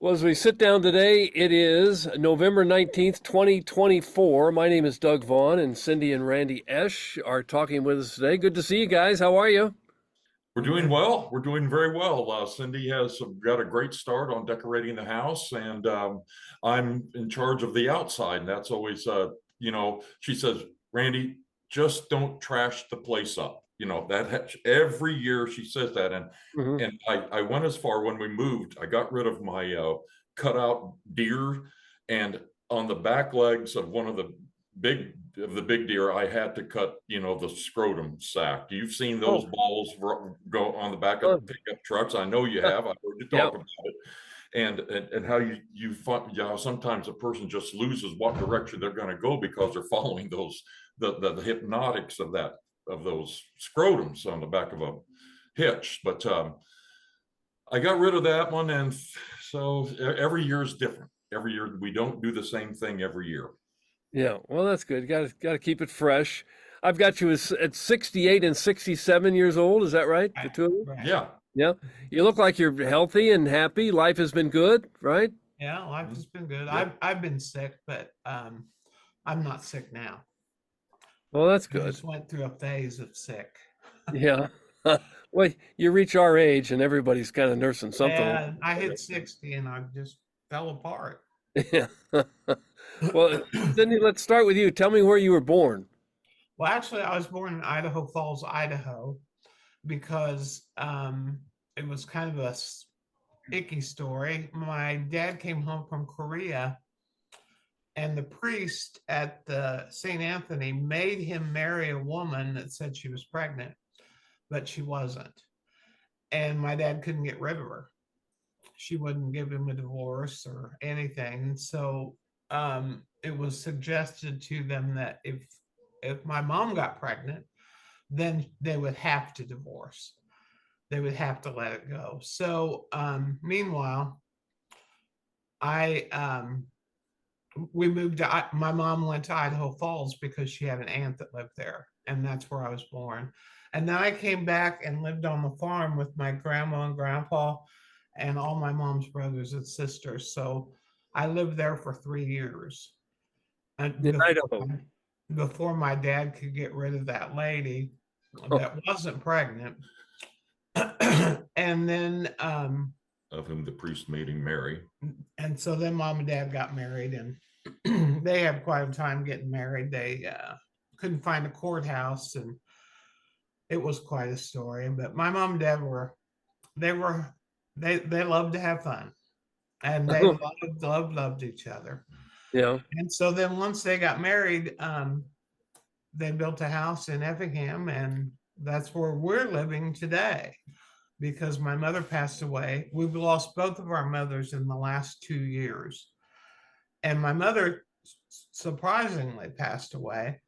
Well, as we sit down today, it is November 19th, 2024. My name is Doug Vaughn, and Cindy and Randy Esch are talking with us today. Good to see you guys. How are you? We're doing well. We're doing very well. Cindy has got a great start on decorating the house, and I'm in charge of the outside. And that's always, she says, Randy, just don't trash the place up. Every year she says that, and Hmm. and I went as far when we moved. I got rid of my cutout deer, and on the back legs of one of the big deer, I had to cut, the scrotum sack. You've seen those Oh, balls go on the back of oh, pickup trucks. I know you have. I heard you yeah. talk about it, and how you find, sometimes a person just loses what direction they're going to go because they're following the hypnotics of those scrotums on the back of a hitch. But I got rid of that one, and so every year is different. Every year we don't do the same thing every year. Yeah. Well, that's good. Got to keep it fresh. I've got you at 68 and 67 years old. Is that right? The Right, two of you? right. Yeah. Yeah. You look like you're healthy and happy. Life has been good, right? Yeah, life has been good. Yep. I've been sick, but I'm not sick now. Well, that's I good. just went through a phase of sick. Yeah. Well, you reach our age and everybody's kind of nursing something. And I hit 60 and I just fell apart. Yeah. Well, Cindy, let's start with you. Tell me where you were born. Well, actually, I was born in Idaho Falls, Idaho, because it was kind of a icky story. My dad came home from Korea, and the priest at the St. Anthony made him marry a woman that said she was pregnant, but she wasn't. And my dad couldn't get rid of her. She wouldn't give him a divorce or anything. So it was suggested to them that if my mom got pregnant, then they would have to divorce. They would have to let it go. So meanwhile, I we moved to my mom went to Idaho Falls because she had an aunt that lived there, and that's where I was born. And then I came back and lived on the farm with my grandma and grandpa and all my mom's brothers and sisters. So I lived there for 3 years. And In Idaho. before my dad could get rid of that lady that wasn't pregnant. And then Of whom the priest made him marry. and so then mom and dad got married, and they had quite a time getting married. They couldn't find a courthouse, and it was quite a story. But my mom and dad they were they loved to have fun, and they loved each other. Yeah. And so then once they got married, they built a house in Effingham, and that's where we're living today. Because my mother passed away. We've lost both of our mothers in the last 2 years. And my mother surprisingly passed away.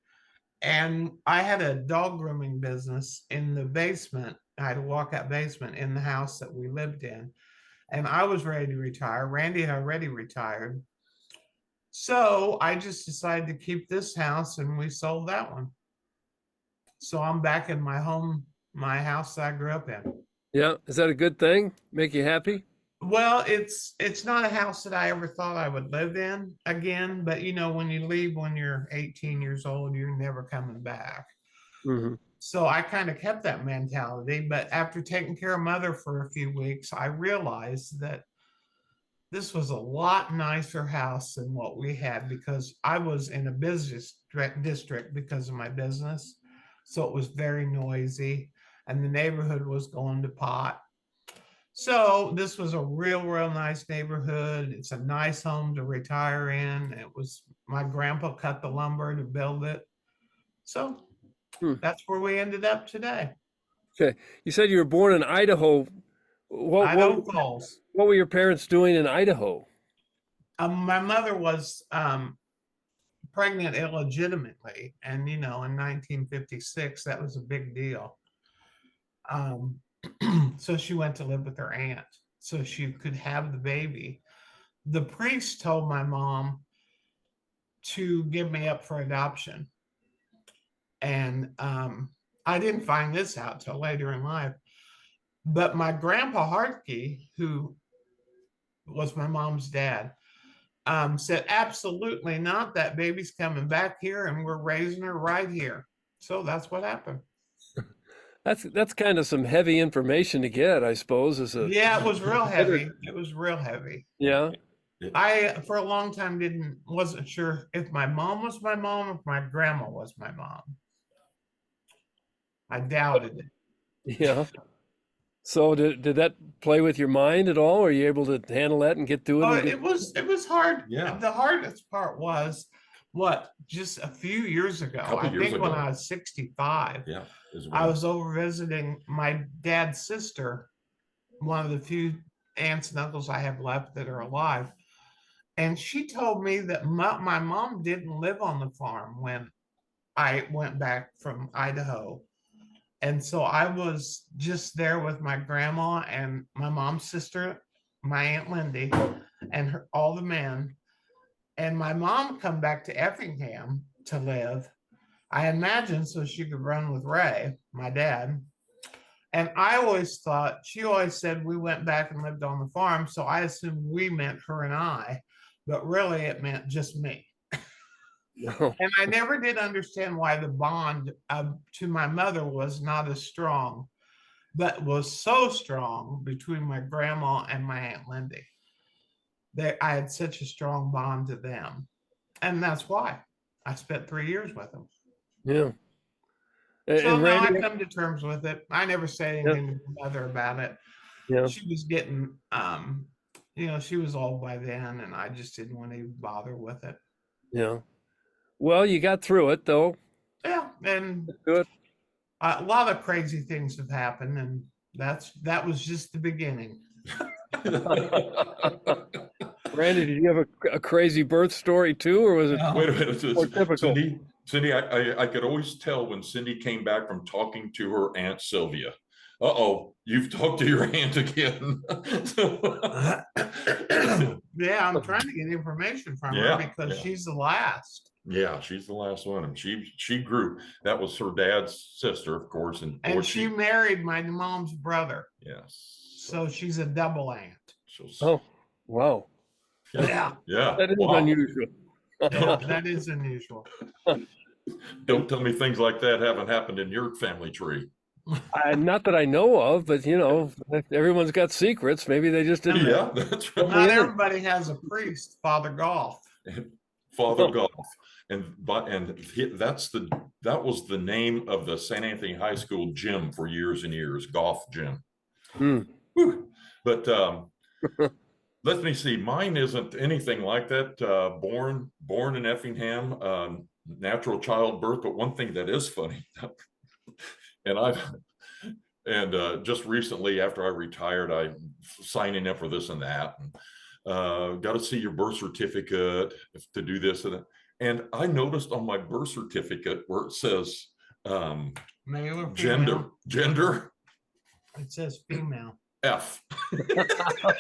And I had a dog grooming business in the basement. I had a walkout basement in the house that we lived in. And I was ready to retire. Randy had already retired. So I just decided to keep this house, and we sold that one. So I'm back in my home, my house that I grew up in. Yeah. Is that a good thing? Make you happy? Well, it's not a house that I ever thought I would live in again, but when you leave when you're 18 years old, you're never coming back. Hmm. So I kind of kept that mentality, but after taking care of mother for a few weeks, I realized that this was a lot nicer house than what we had because I was in a business district because of my business. So it was very noisy and the neighborhood was going to pot. So this was a real nice neighborhood. It's a nice home to retire in. It was my grandpa cut the lumber to build it. So Hmm. that's where we ended up today. Okay. You said you were born in Idaho. What what Idaho Falls. what were your parents doing in Idaho? My mother was pregnant illegitimately, and in 1956 that was a big deal. Um, so she went to live with her aunt so she could have the baby. The priest told my mom to give me up for adoption. And I didn't find this out till later in life. But my grandpa Hartke, who was my mom's dad, said, absolutely not. That baby's coming back here and we're raising her right here. So that's what happened. That's kind of some heavy information to get, I suppose, as a Yeah, it was real heavy. It was real heavy. yeah. I, for a long time, wasn't sure if my mom was my mom or if my grandma was my mom. I doubted it. Yeah. So did that play with your mind at all? Are you able to handle that and get through it Oh, and get it was hard. Yeah. The hardest part was just a few years ago. Couple I years think when ago. I was 65, Yeah. Is I when- was over visiting my dad's sister, one of the few aunts and uncles I have left that are alive. And she told me that my mom didn't live on the farm when I went back from Idaho. And so I was just there with my grandma and my mom's sister, my Aunt Lindy, and all the men. And my mom come back to Effingham to live, I imagine, so she could run with Ray, my dad. And I always thought, she always said we went back and lived on the farm. So I assumed we meant her and I, but really it meant just me. no. And I never did understand why the bond to my mother was not as strong, but was so strong between my grandma and my Aunt Lindy. I had such a strong bond to them. And that's why I spent 3 years with them. Yeah. So And now I Randy, come to terms with it. I never said yeah, anything to my mother about it. yeah, She was getting, she was old by then, and I just didn't want to even bother with it. yeah. Well, you got through it though. Yeah, and Good. a lot of crazy things have happened, and that was just the beginning. Randy, did you have a crazy birth story too, or was it No. Wait a minute. more typical? Cindy, I could always tell when Cindy came back from talking to her Aunt Sylvia. Uh-oh, you've talked to your aunt again. Yeah, I'm trying to get information from Yeah, her because yeah. she's the last. Yeah, she's the last one. And she grew. That was her dad's sister, of course. And boy, And she married my mom's brother. yes. So she's a double aunt. Oh, wow. Yeah. Yeah. That is Wow. unusual. Yeah, that is unusual. Don't tell me things like that haven't happened in your family tree. Not that I know of, but everyone's got secrets. Maybe they just didn't. Yeah, that's right. Not everybody has a priest, Father Golf. Father Oh. Golf. That was the name of the St. Anthony High School gym for years and years, golf gym. Hmm. Whew. But let me see. Mine isn't anything like that. Born in Effingham, natural childbirth. But one thing that is funny, and just recently after I retired, I signing up for this and that, and got to see your birth certificate to do this and that. And I noticed on my birth certificate where it says Male or gender, female? It says female. F.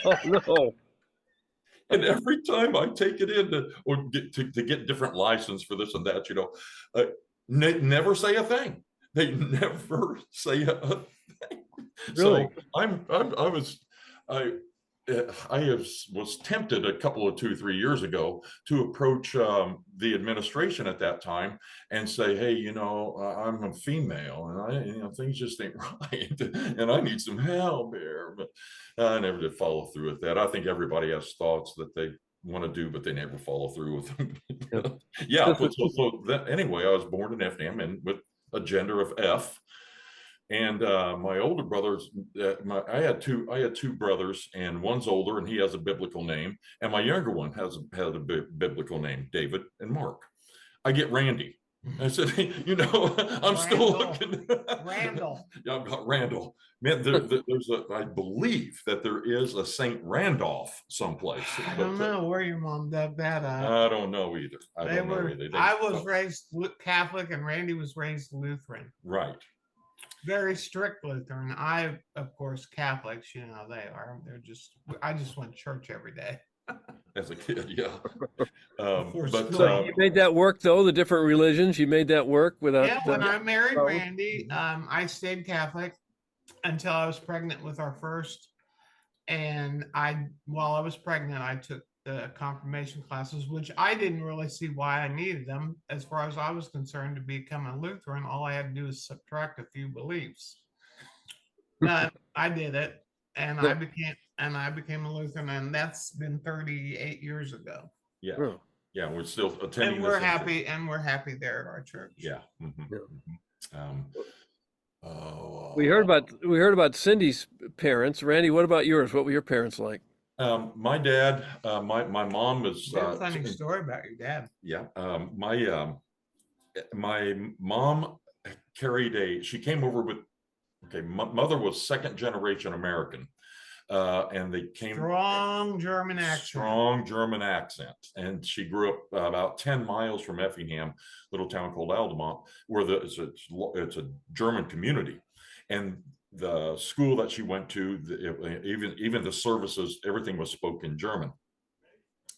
Oh, no. And every time I take it in to get different license for this and that, never say a thing. They never say a thing. Really? So I was tempted a couple of 2-3 years ago to approach the administration at that time and say, hey, I'm a female and things just ain't right and I need some help here. But I never did follow through with that. I think everybody has thoughts that they want to do, but they never follow through with them. Yeah. Anyway, I was born in Effingham and with a gender of F. And my older brothers, I had two brothers, and one's older, and he has a biblical name, and my younger one has a biblical name, David and Mark. I get Randy. I said, I'm still looking. Randall. Yeah, I've got Randall. Man, I believe that there is a Saint Randolph someplace. I don't know where your mom dug that up. I don't know either. I was raised Catholic, and Randy was raised Lutheran. Right. Very strict Lutheran. I, of course, Catholics, they are. I just went to church every day. As a kid, yeah. So you made that work, though, the different religions, you made that work without... Yeah, when I married Randy, I stayed Catholic until I was pregnant with our first And while I was pregnant, I took the confirmation classes, which I didn't really see why I needed them. As far as I was concerned, to become a Lutheran, all I had to do is subtract a few beliefs. But I did it, and I became a Lutheran, and that's been 38 years ago. Yeah. Oh, Yeah. We're still attending. And the we're same church. happy, and we're happy there at our church. Yeah. Mhm, Yeah. mhm. we heard about Cindy's parents. Randy, what about yours? What were your parents like? My dad, my mom is, You have a funny story about your dad. yeah, my mom she came over with, okay, mother was second generation American, and they came Strong German accent. strong German accent, and she grew up about 10 miles from Effingham, little town called Aldemont, where it's a German community, and the school that she went to, even the services, everything was spoken German,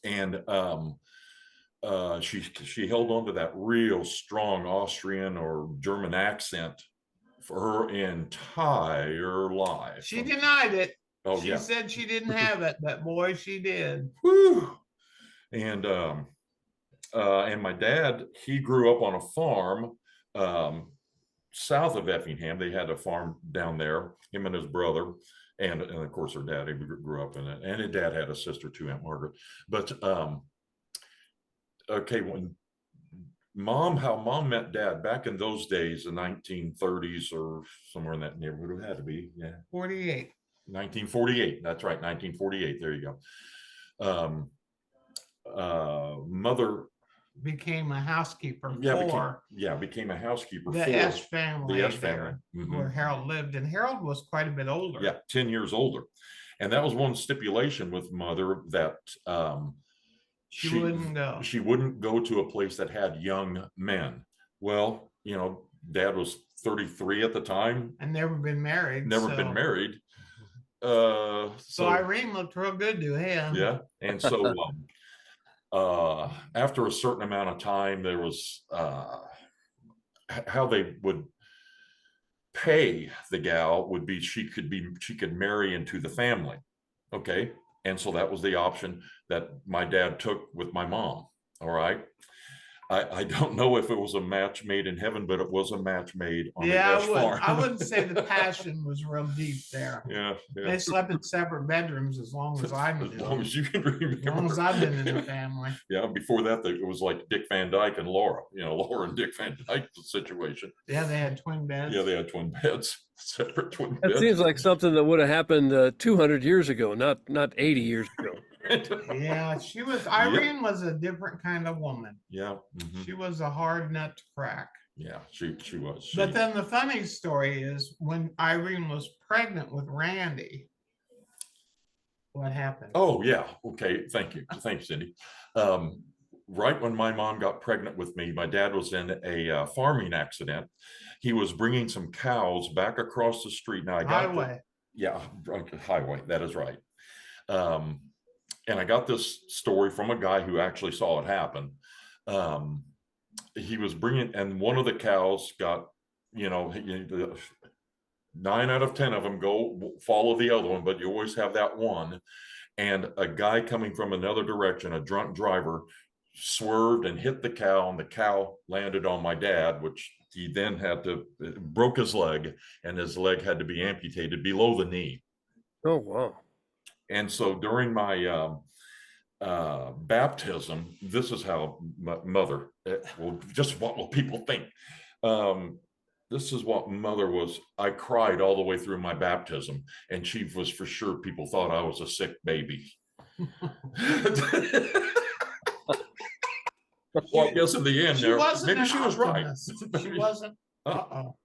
and she held on to that real strong Austrian or German accent for her entire life. She denied it. Oh, she yeah. said she didn't have it, but boy, she did. Whew. And my dad, he grew up on a farm south of Effingham. They had a farm down there, him and his brother, and of course her dad, he grew up in it. And his dad had a sister too, Aunt Margaret. But okay, how mom met dad back in those days, the 1930s or somewhere in that neighborhood, it had to be, yeah. 48. 1948, that's right, 1948, there you go. Mother became a housekeeper became a housekeeper the for Esch family. The Esch family. Where Harold lived, and Harold was quite a bit older. Yeah, 10 years older. And that was one stipulation with mother, that she wouldn't go to a place that had young men. Well, dad was 33 at the time and never been married. So Irene looked real good to him. Yeah. And so after a certain amount of time, there was how they would pay the gal would be she could marry into the family. Okay. And so that was the option that my dad took with my mom. All right. I don't know if it was a match made in heaven, but it was a match made on the Esch farm. I wouldn't say the passion was real deep there. Yeah. They slept in separate bedrooms as long as I knew. As long as you can remember. As long as I've been in the family. Yeah, before that, it was like Dick Van Dyke and Laura. Laura and Dick Van Dyke situation. Yeah, they had twin beds. Yeah, they had twin beds, separate twin beds. It seems like something that would have happened 200 years ago, not 80 years ago. Yeah, Irene was a different kind of woman. Yeah. She was a hard nut to crack. Yeah, she was. But then the funny story is when Irene was pregnant with Randy, what happened? Oh, yeah. Okay. Thank you. Thanks, Cindy. Right when my mom got pregnant with me, my dad was in a farming accident. He was bringing some cows back across the street. Now I got highway. Highway. That is right. And I got this story from a guy who actually saw it happen. He was bringing, and one of the cows got, 9 out of 10 of them go follow the other one, but you always have that one. And a guy coming from another direction, a drunk driver, swerved and hit the cow, and the cow landed on my dad, which he then broke his leg, and his leg had to be amputated below the knee. Oh, wow. And so during my baptism, this is how mother, just what will people think? This is what mother was. I cried all the way through my baptism, and she was for sure people thought I was a sick baby. Well, I guess in the end, maybe she was right. She wasn't. Uh-oh.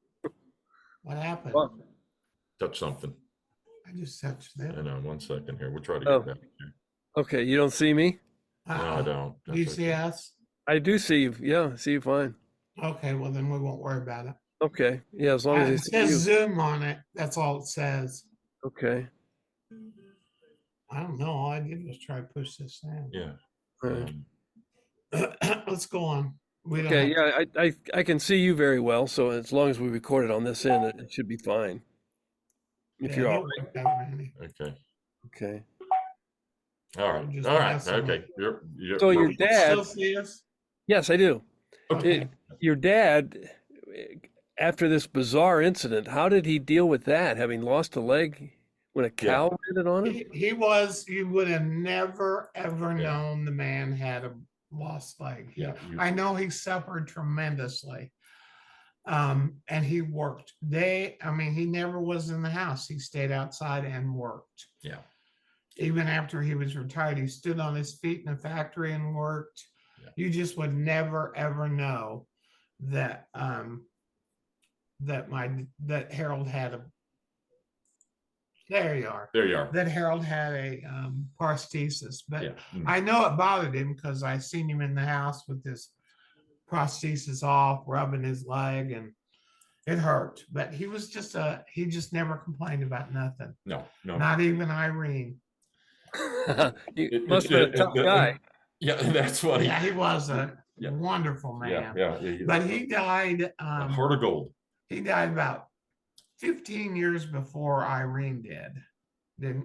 What happened? Touch something. I just touched that. I know. 1 second here. We'll try to get back here. Okay, you don't see me? No, I don't. Do you see us? I do see you. Yeah, I see you fine. Okay, well then we won't worry about it. Okay, yeah, as long as it says Zoom on it. That's all it says. Okay. I don't know. All I did was try to push this in. Yeah. Let's go on. I can see you very well. So as long as we record it on this end, it should be fine. If you're all right. Okay. Okay. All right. Just All right. messing with Okay. So your you. You still dad, see us? yes, I do. okay. Your dad, after this bizarre incident, how did he deal with that, having lost a leg when a Yeah. cow landed on him? He was, you would have never, ever Yeah. known the man had a lost leg. Yeah. I know he suffered tremendously. And he worked he never was in the house. He stayed outside and worked. Yeah. Even after he was retired, he stood on his feet in the factory and worked. Yeah. You just would never, ever know that, that Harold had a, there you are. There you are. That Harold had a prosthesis, but Yeah. I know it bothered him because I seen him in the house with this prosthesis off, rubbing his leg, and it hurt. But he was he just never complained about nothing. No. Not even Irene. You must have been a tough guy. Yeah, that's what Yeah, he was a Yeah. wonderful man. Yeah. But he died. A heart of gold. He died about 15 years before Irene did.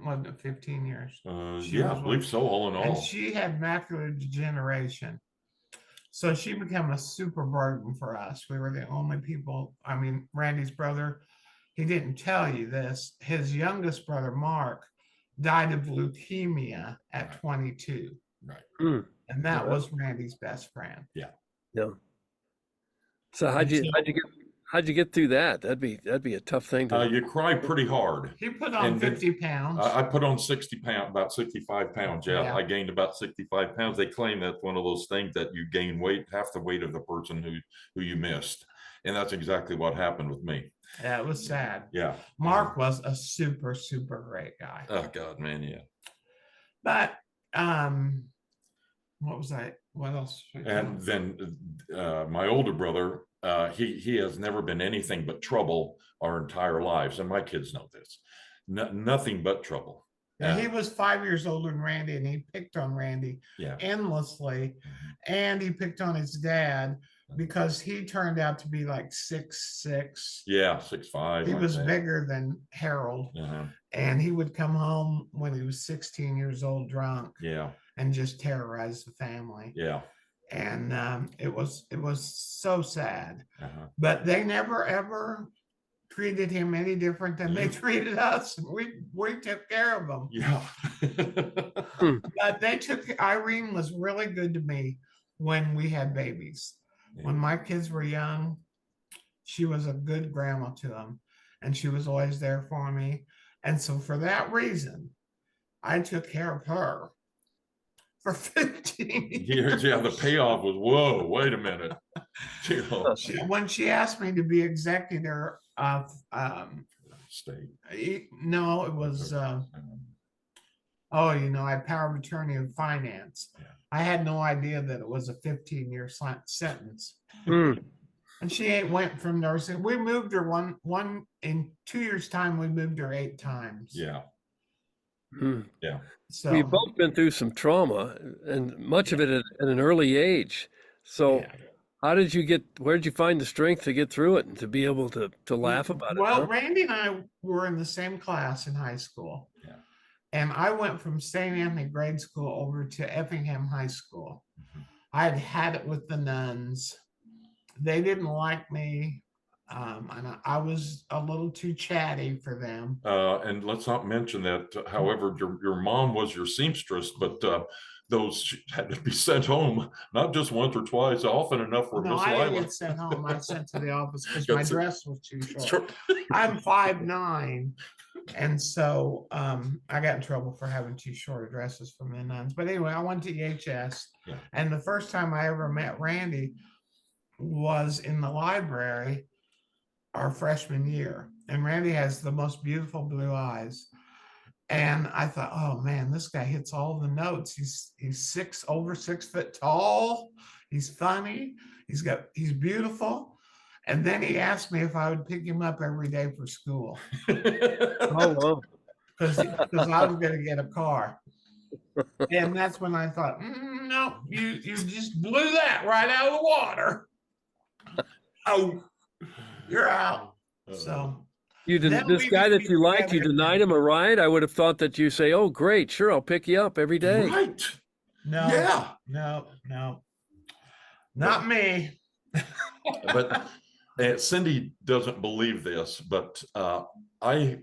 Wasn't it 15 years? Yeah, I believe so, all in And all. she had macular degeneration. So she became a super burden for us. We were the only people. I mean, Randy's brother, he didn't tell you this. His youngest brother, Mark, died of leukemia at Right. 22. Right. Mm. And that Yeah. was Randy's best friend. Yeah. So how'd you get through that? That'd be a tough thing to. You cry pretty hard. He put on And then- 50 pounds. I put on 60 pounds, about 65 pounds. Yeah, Yeah. I gained about 65 pounds. They claim that's one of those things that you gain weight, half the weight of the person who you missed. And that's exactly what happened with me. Yeah, it was sad. Yeah. Mark was a super, super great guy. Oh God, man. Yeah. But what was I? What else? And then my older brother, he has never been anything but trouble our entire lives. And my kids know this. Nothing but trouble. Yeah, he was 5 years older than Randy, and he picked on Randy Yeah. endlessly. And he picked on his dad because he turned out to be like 6'6". Yeah, 6'5". He like was that. bigger than Harold. Uh-huh. And he would come home when he was 16 years old, drunk, Yeah. and just terrorize the family. Yeah. And it was so sad. Uh-huh. But they never ever treated him any different than they treated us. We took care of them. Yeah. But Irene was really good to me when we had babies. Yeah. When my kids were young, she was a good grandma to them, and she was always there for me. And so for that reason, I took care of her for 15 years. Yeah, the payoff was, whoa, wait a minute. You know, When she asked me to be executor of state. no, it was I had power of attorney of finance. Yeah. I had no idea that it was a 15-year sentence. Mm. And she went from nursing. We moved her one in 2 years' time. We moved her 8 times. Yeah. Mm. Yeah. So We've both been through some trauma, and much of it at an early age. So yeah. where did you find the strength to get through it and to be able to laugh about it? Well, Huh? Randy and I were in the same class in high school. Yeah. And I went from St. Anthony Grade School over to Effingham High School. Mhm. I had it with the nuns. They didn't like me. And I was a little too chatty for them. And let's not mention that, however, your mom was your seamstress, but those had to be sent home, not just once or twice, often enough for No, Miss I didn't Lila. get sent home. I was sent to the office because Got my sent- dress was too short. Sure. I'm 5'9", and so I got in trouble for having too short dresses from the nuns. But anyway, I went to EHS, Yeah. and the first time I ever met Randy was in the library our freshman year. And Randy has the most beautiful blue eyes. And I thought, oh man, this guy hits all the notes. He's over 6 foot tall. He's funny. He's beautiful. And then he asked me if I would pick him up every day for school Oh, wow. because I was going to get a car. And that's when I thought, no, you just blew that right out of the water. Oh, you're out. So, You Then didn't, this we guy that became you liked, you together denied again. him a ride? I would have thought that you say, "Oh, great, sure, I'll pick you up every day." Right. No, Yeah. no, But not me. but Cindy doesn't believe this, but I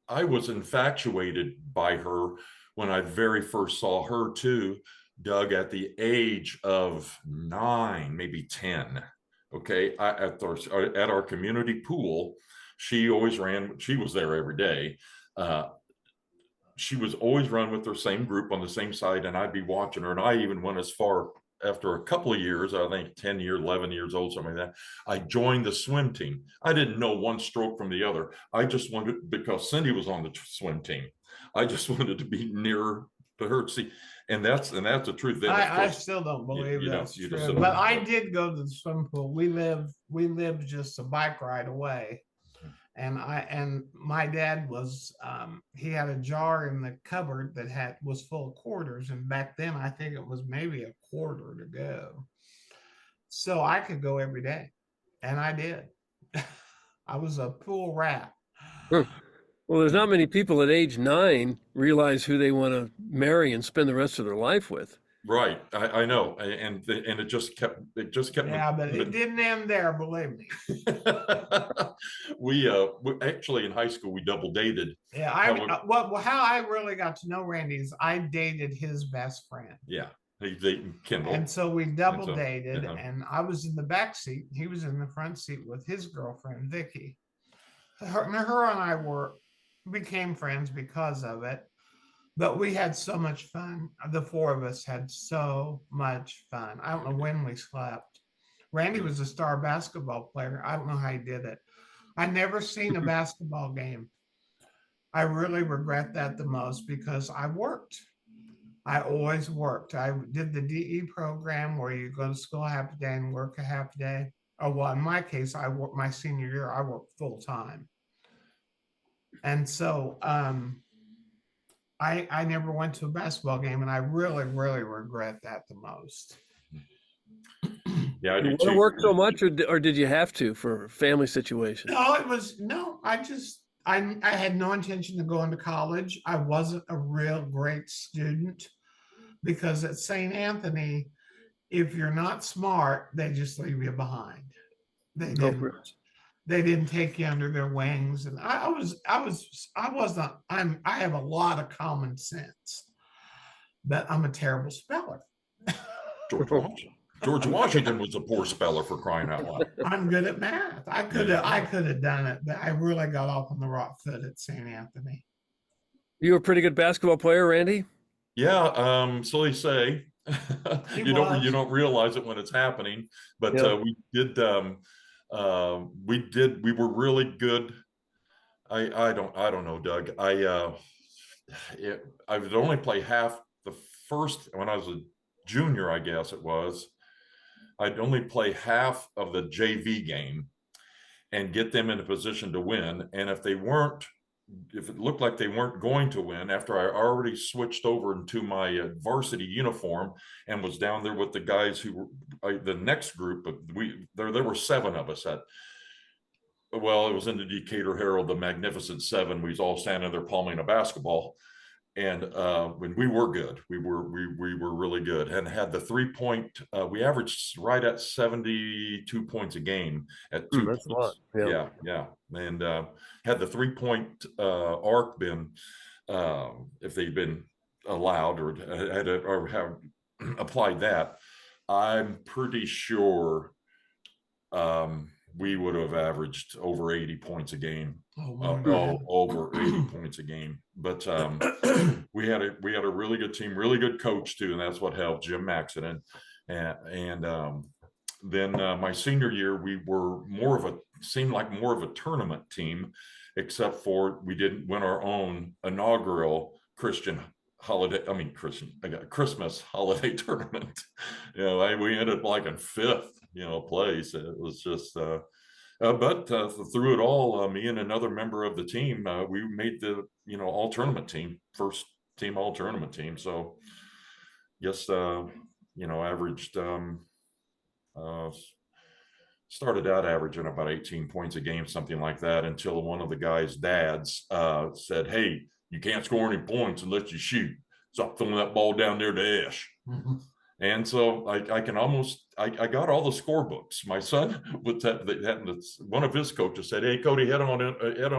I was infatuated by her when I very first saw her too, Doug, at the age of 9, maybe 10. Okay, at our community pool, she always ran. She was there every day. Uh, she was always run with her same group on the same side, and I'd be watching her. And I even went as far after a couple of years, I think 10 years, 11 years old, something like that. I joined the swim team. I didn't know one stroke from the other. I just wanted, because Cindy was on the swim team, I just wanted to be nearer to her. See, and that's the truth. Then of I course, still don't believe that's you just true. But I did go to the swimming pool. We lived just a bike ride away. And my dad was he had a jar in the cupboard that was full of quarters, and back then I think it was maybe a quarter to go, so I could go every day, and I did. I was a pool rat. Huh. Well, there's not many people at age 9 realize who they want to marry and spend the rest of their life with. right. I know, and it just kept. Yeah, but it didn't end there, believe me. We actually in high school we double dated. Yeah, how I really got to know Randy is I dated his best friend. Yeah, he's dating Kendall. And so we double dated, uh-huh. and I was in the back seat. He was in the front seat with his girlfriend, Vicky. Her and I became friends because of it, but we had so much fun. The four of us had so much fun. I don't know when we slept. Randy was a star basketball player. I don't know how he did it. I never seen a basketball game. I really regret that the most because I worked. I always worked. I did the DE program where you go to school half a day and work a half a day. Oh, well, in my case, I worked my senior year, I worked full time. And so I never went to a basketball game, and I really, really regret that the most. Yeah, I You do want to too. work so much, or did you have to for family situations? No, I had no intention of going to college. I wasn't a real great student because at St. Anthony, if you're not smart, they just leave you behind. They Oh, didn't. They didn't take you under their wings, and I wasn't. I have a lot of common sense, but I'm a terrible speller. George Washington. George Washington was a poor speller, for crying out loud. I'm good at math. I could have done it, but I really got off on the wrong foot at St. Anthony. You were a pretty good basketball player, Randy? Yeah, so they say. You was. don't realize it when it's happening, but Yeah. we were really good. I don't know, Doug. I would only play half the first when I was a junior, I guess it was. I'd only play half of the JV game and get them in a position to win. And if it looked like they weren't going to win, after I already switched over into my varsity uniform and was down there with the guys who were the next group, but there were 7 of us it was in the Decatur Herald, the Magnificent Seven. We was all standing there palming a basketball. And when we were good, we were really good, and had the 3-point. We averaged right at 72 points a game at 2 That's points. a lot. Yeah, and had the 3-point arc been, if they'd been allowed or have applied that, I'm pretty sure we would have averaged over 80 points a game. Over 80 points a game. But we had a really good team, really good coach too, and that's what helped, Jim Maxon. And then my senior year, we were seemed like more of a tournament team, except for we didn't win our own inaugural Christmas holiday tournament. We ended up like in 5th, place. It was just but through it all, me and another member of the team, we made the all tournament team, first team all tournament team. So yes, averaged started out averaging about 18 points a game, something like that, until one of the guys' dads said, "Hey, you can't score any points unless you shoot. Stop throwing that ball down there to Esch." And so I can almost, I got all the scorebooks. My son would one of his coaches said, "Hey, Cody, head on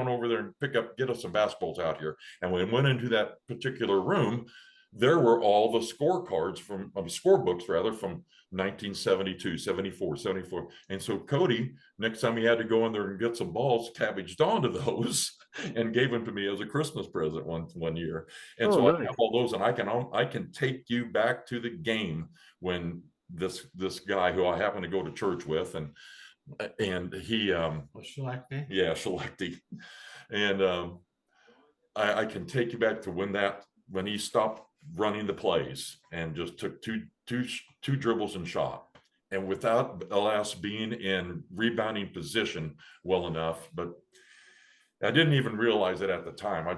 over there and get us some basketballs out here." And when we went into that particular room, there were all the scorecards scorebooks rather, from 1972, 74, 74. And so Cody, next time he had to go in there and get some balls, cabbaged onto those and gave them to me as a Christmas present one year. And so nice. I have all those, and I can take you back to the game when this guy who I happen to go to church with, and he Selecty. Yeah, Selecty. And I can take you back to when he stopped running the plays and just took two dribbles and shot, and without alas being in rebounding position well enough. But I didn't even realize it at the time. I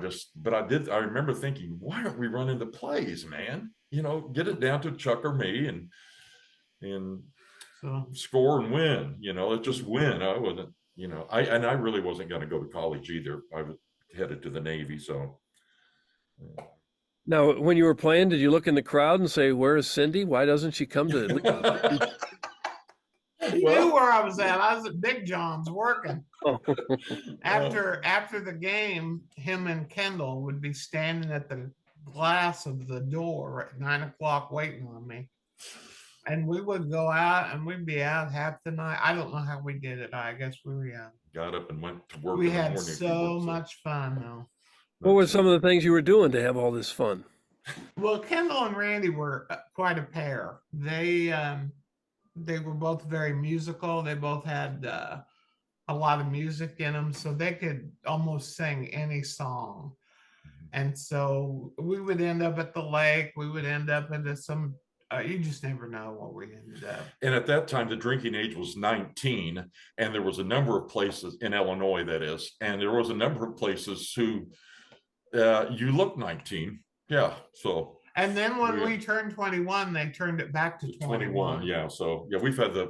remember thinking, why aren't we running the plays, man? Get it down to Chuck or me and score and win. Let's just win. I wasn't, I really wasn't going to go to college either. I was headed to the Navy. So Now, when you were playing, did you look in the crowd and say, "Where is Cindy? Why doesn't she come to?" He knew where I was at. I was at Big John's working. After the game, him and Kendall would be standing at the glass of the door at 9 o'clock waiting on me. And we would go out, and we'd be out half the night. I don't know how we did it. I guess we were young. Got up and went to work. We had so much fun, though. What were some of the things you were doing to have all this fun? Well, Kendall and Randy were quite a pair. They were both very musical. They both had a lot of music in them, so they could almost sing any song. And so we would end up at the lake. We would end up into some, you just never know what we ended up. And at that time, the drinking age was 19, and there was a number of places in Illinois, that is, and there was a number of places who you look 19. Yeah. So. And then when we turned 21, they turned it back to 21. Yeah. So yeah, we've had the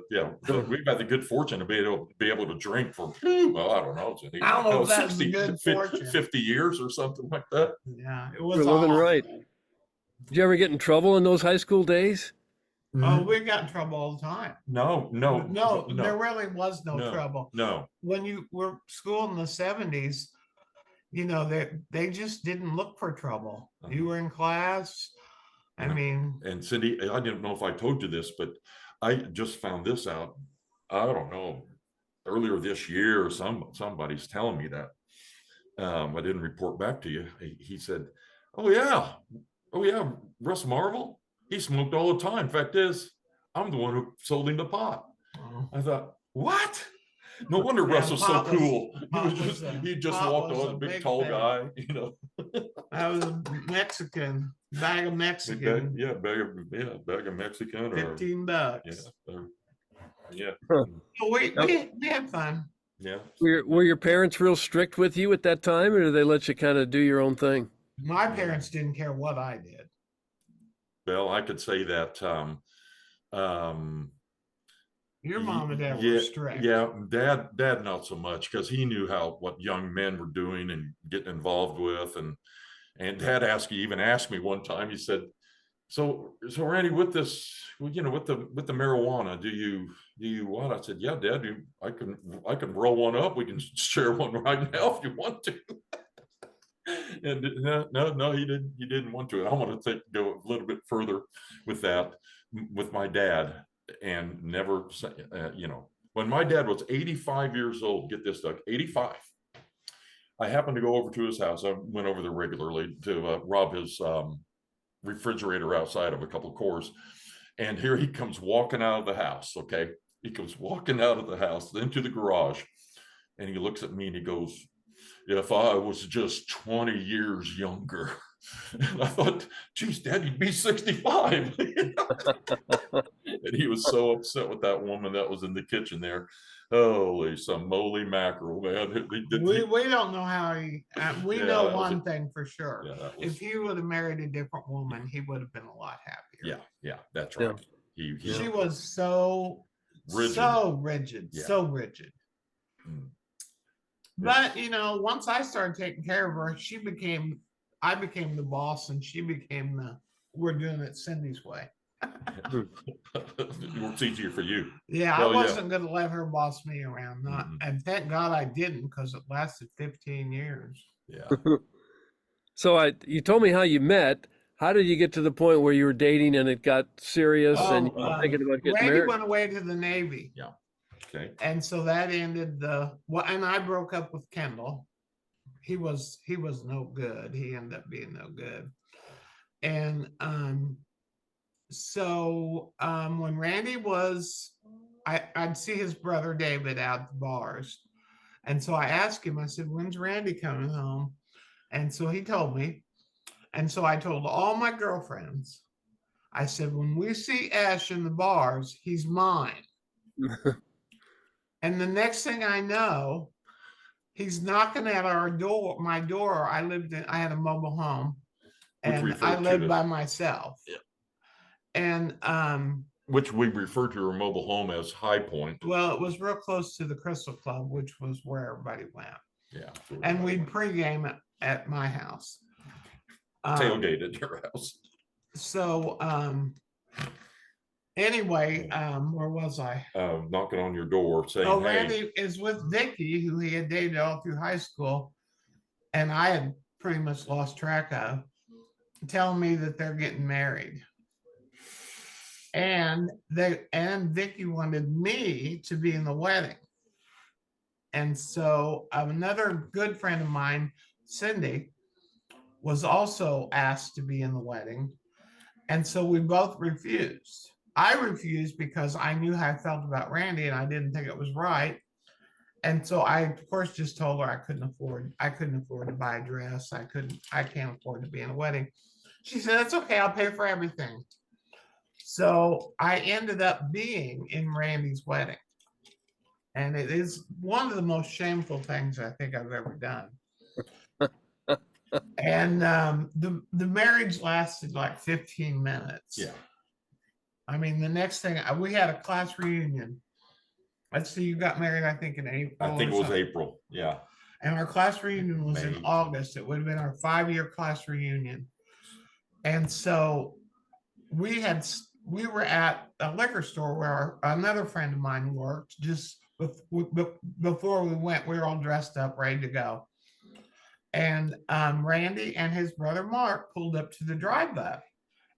good fortune to be able to drink for, well, I don't know, I don't know if that's 60, good 50 years or something like that. Yeah, it was. We're living right. Did you ever get in trouble in those high school days? Oh, we got in trouble all the time. No. There really was no trouble. No. When you were schooled in the 70s, they just didn't look for trouble. You were in class. I mean, and Cindy, I didn't know if I told you this, but I just found this out, I don't know, earlier this year, or somebody's telling me that. I didn't report back to you. He said, oh yeah, Russ Marvel, he smoked all the time. Fact is, I'm the one who sold him the pot. I thought, what? No wonder Russ was so cool. He just walked on, a big tall guy, I was a Mexican, bag of Mexican. Bag of Mexican. $15. Yeah. So we had fun. Yeah. Were your parents real strict with you at that time, or did they let you kind of do your own thing? My parents didn't care what I did. Well, I could say that your mom and dad were strict. Yeah, dad not so much, because he knew what young men were doing and getting involved with, and dad even asked me one time. He said, "So Randy, with this, with the marijuana, do you what?" I said, "Yeah, Dad, I can roll one up. We can share one right now if you want to." And no, he didn't want to. I want to go a little bit further with that, with my dad. And never, when my dad was 85 years old, get this, Doug, 85, I happened to go over to his house. I went over there regularly to rob his refrigerator outside of a couple of cores. And here he comes walking out of the house. Okay. He comes walking out of the house into the garage, and he looks at me and he goes, "If I was just 20 years younger." And I thought, geez, Dad, you'd be 65. And he was so upset with that woman that was in the kitchen there. Holy some moly mackerel, man. We don't know how we know one thing for sure. If he would have married a different woman, he would have been a lot happier. Yeah, that's right. She was so Rigid. So rigid, Yeah. so rigid. Mm. But once I started taking care of her, I became the boss, and she became we're doing it Cindy's way. It works easier for you. Yeah, Hell I yeah. wasn't going to let her boss me around. And thank God I didn't, because it lasted 15 years. Yeah. So you told me how you met. How did you get to the point where you were dating and it got serious and you were thinking about getting Randy married? went away to the Navy. Yeah. Okay. And so that ended and I broke up with Kendall. He was no good. He ended up being no good. And when Randy was, I'd see his brother David out at the bars. And so I asked him, I said, when's Randy coming home? And so he told me. And so I told all my girlfriends, I said, when we see Esch in the bars, he's mine. And the next thing I know, he's knocking at my door. I had a mobile home, and I lived by myself. Yeah. And which we refer to our mobile home as High Point. Well, it was real close to the Crystal Club, which was where everybody went. Yeah. And we'd pregame at my house. Tailgate at your house. So anyway, where was I? Knocking on your door saying, oh, hey. Randy is with Vicky, who he had dated all through high school, and I had pretty much lost track of, telling me that they're getting married. And Vicky wanted me to be in the wedding. And so another good friend of mine, Cindy, was also asked to be in the wedding. And so we both refused. I refused because I knew how I felt about Randy and I didn't think it was right. And so I, of course, just told her I couldn't afford to buy a dress. I can't afford to be in a wedding. She said, that's okay, I'll pay for everything. So I ended up being in Randy's wedding. And it is one of the most shameful things I think I've ever done. And the marriage lasted like 15 minutes. Yeah. I mean, the next thing, we had a class reunion. Let's see, you got married, I think, in April. I think it was April. Yeah. And our class reunion was in August. It would have been our 5-year class reunion. And so we were at a liquor store where another friend of mine worked. Just before we went, we were all dressed up, ready to go. And Randy and his brother Mark pulled up to the drive-by.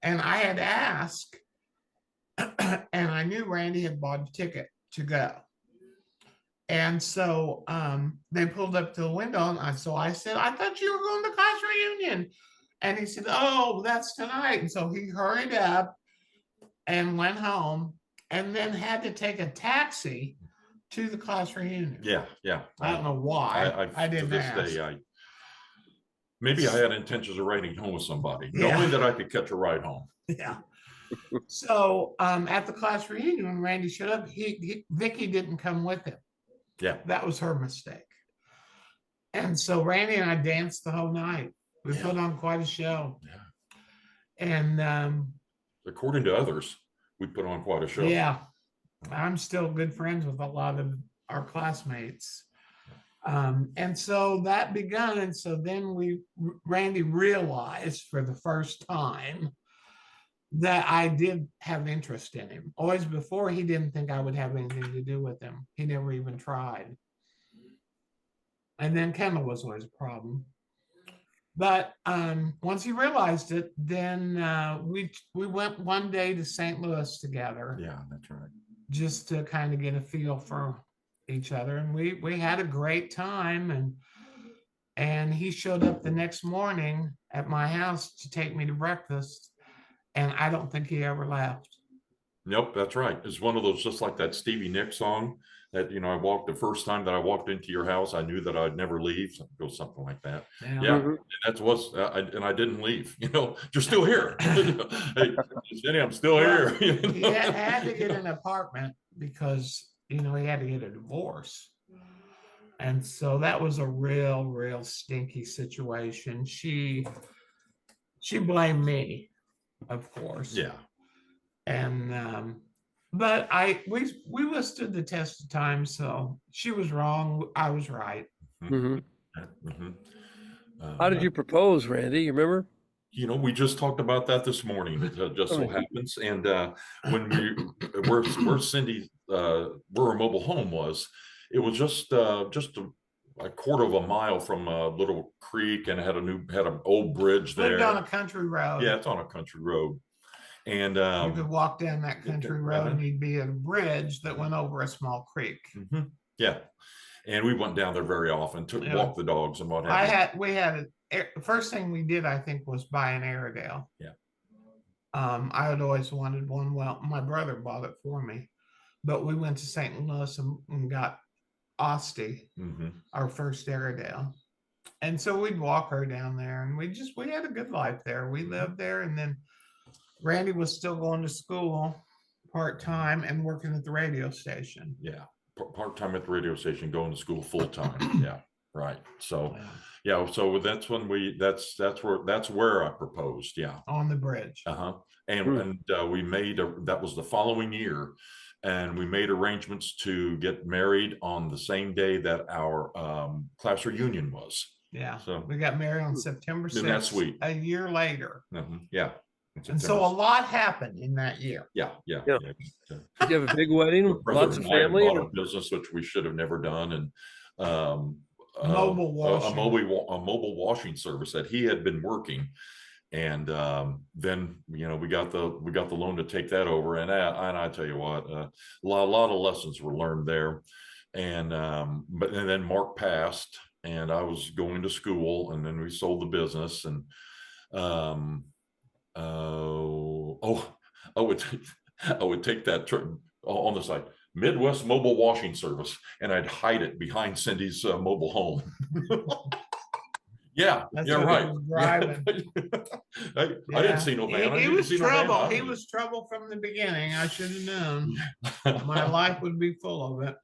And I had asked, and I knew Randy had bought a ticket to go. And so they pulled up to the window, and so I said, I thought you were going to class reunion. And he said, oh, that's tonight. And so he hurried up and went home, and then had to take a taxi to the class reunion. Yeah, yeah. I don't know why. I didn't ask. Maybe I had intentions of riding home with somebody, knowing that I could catch a ride home. Yeah. So at the class reunion, when Randy showed up, Vicky didn't come with him. Yeah. That was her mistake. And so Randy and I danced the whole night. We put on quite a show. Yeah. And according to others, we put on quite a show. Yeah. I'm still good friends with a lot of our classmates. And so that begun. And so then Randy realized for the first time that I did have interest in him. Always before, he didn't think I would have anything to do with him. He never even tried. And then Kendall was always a problem. But once he realized it, then we went one day to St. Louis together. Yeah, that's right. Just to kind of get a feel for each other. And we had a great time. And he showed up the next morning at my house to take me to breakfast. And I don't think he ever left. Nope, that's right. It's one of those, just like that Stevie Nicks song that, the first time that I walked into your house, I knew that I'd never leave. So it goes something like that. Yeah. And that's and I didn't leave, you're still here. Hey, Jenny, I'm still here. He had to get an apartment because, he had to get a divorce. And so that was a real stinky situation. She blamed me, of course. Yeah. And but we withstood the test of time. So she was wrong. I was right. Hmm. Mhm. How did you propose, Randy? You remember? You know, we just talked about that this morning. It just so Oh, happens. And when where Cindy, where her mobile home was, it was just a quarter of a mile from a little creek, and it had an old bridge Lived on there. a country road. Yeah, it's on a country road. And You could walk down that country road and you'd be at a bridge that went over a small creek. yeah. And we went down there very often to walk the dogs and what have you. We had the first thing we did, I think, was buy an Airedale. Yeah. I had always wanted one. Well, my brother bought it for me, but we went to St. Louis and got Ostie, our first Airedale. And so we'd walk her down there, and we had a good life there. We lived there, and then Randy was still going to school part-time and working at the radio station. Yeah. Part-time at the radio station, going to school full-time. Yeah. Right. So yeah, so that's when that's where I proposed. Yeah. On the bridge. And we made that was the following year, and we made arrangements to get married on the same day that our class reunion was. Yeah. So we got married on September 6th. That's sweet. A year later. Yeah. And so a lot happened in that year. Yeah. Did you have a big wedding? Lots of family. A business which we should have never done, and a mobile washing service that he had been working, and then we got the loan to take that over, and I tell you what, a lot of lessons were learned there, and then Mark passed, and I was going to school, and then we sold the business, and I would take that trip on the side, Midwest Mobile Washing Service, and I'd hide it behind Cindy's mobile home. Yeah, right. I didn't see no van. He was trouble. He was trouble from the beginning. I should have known. My life would be full of it.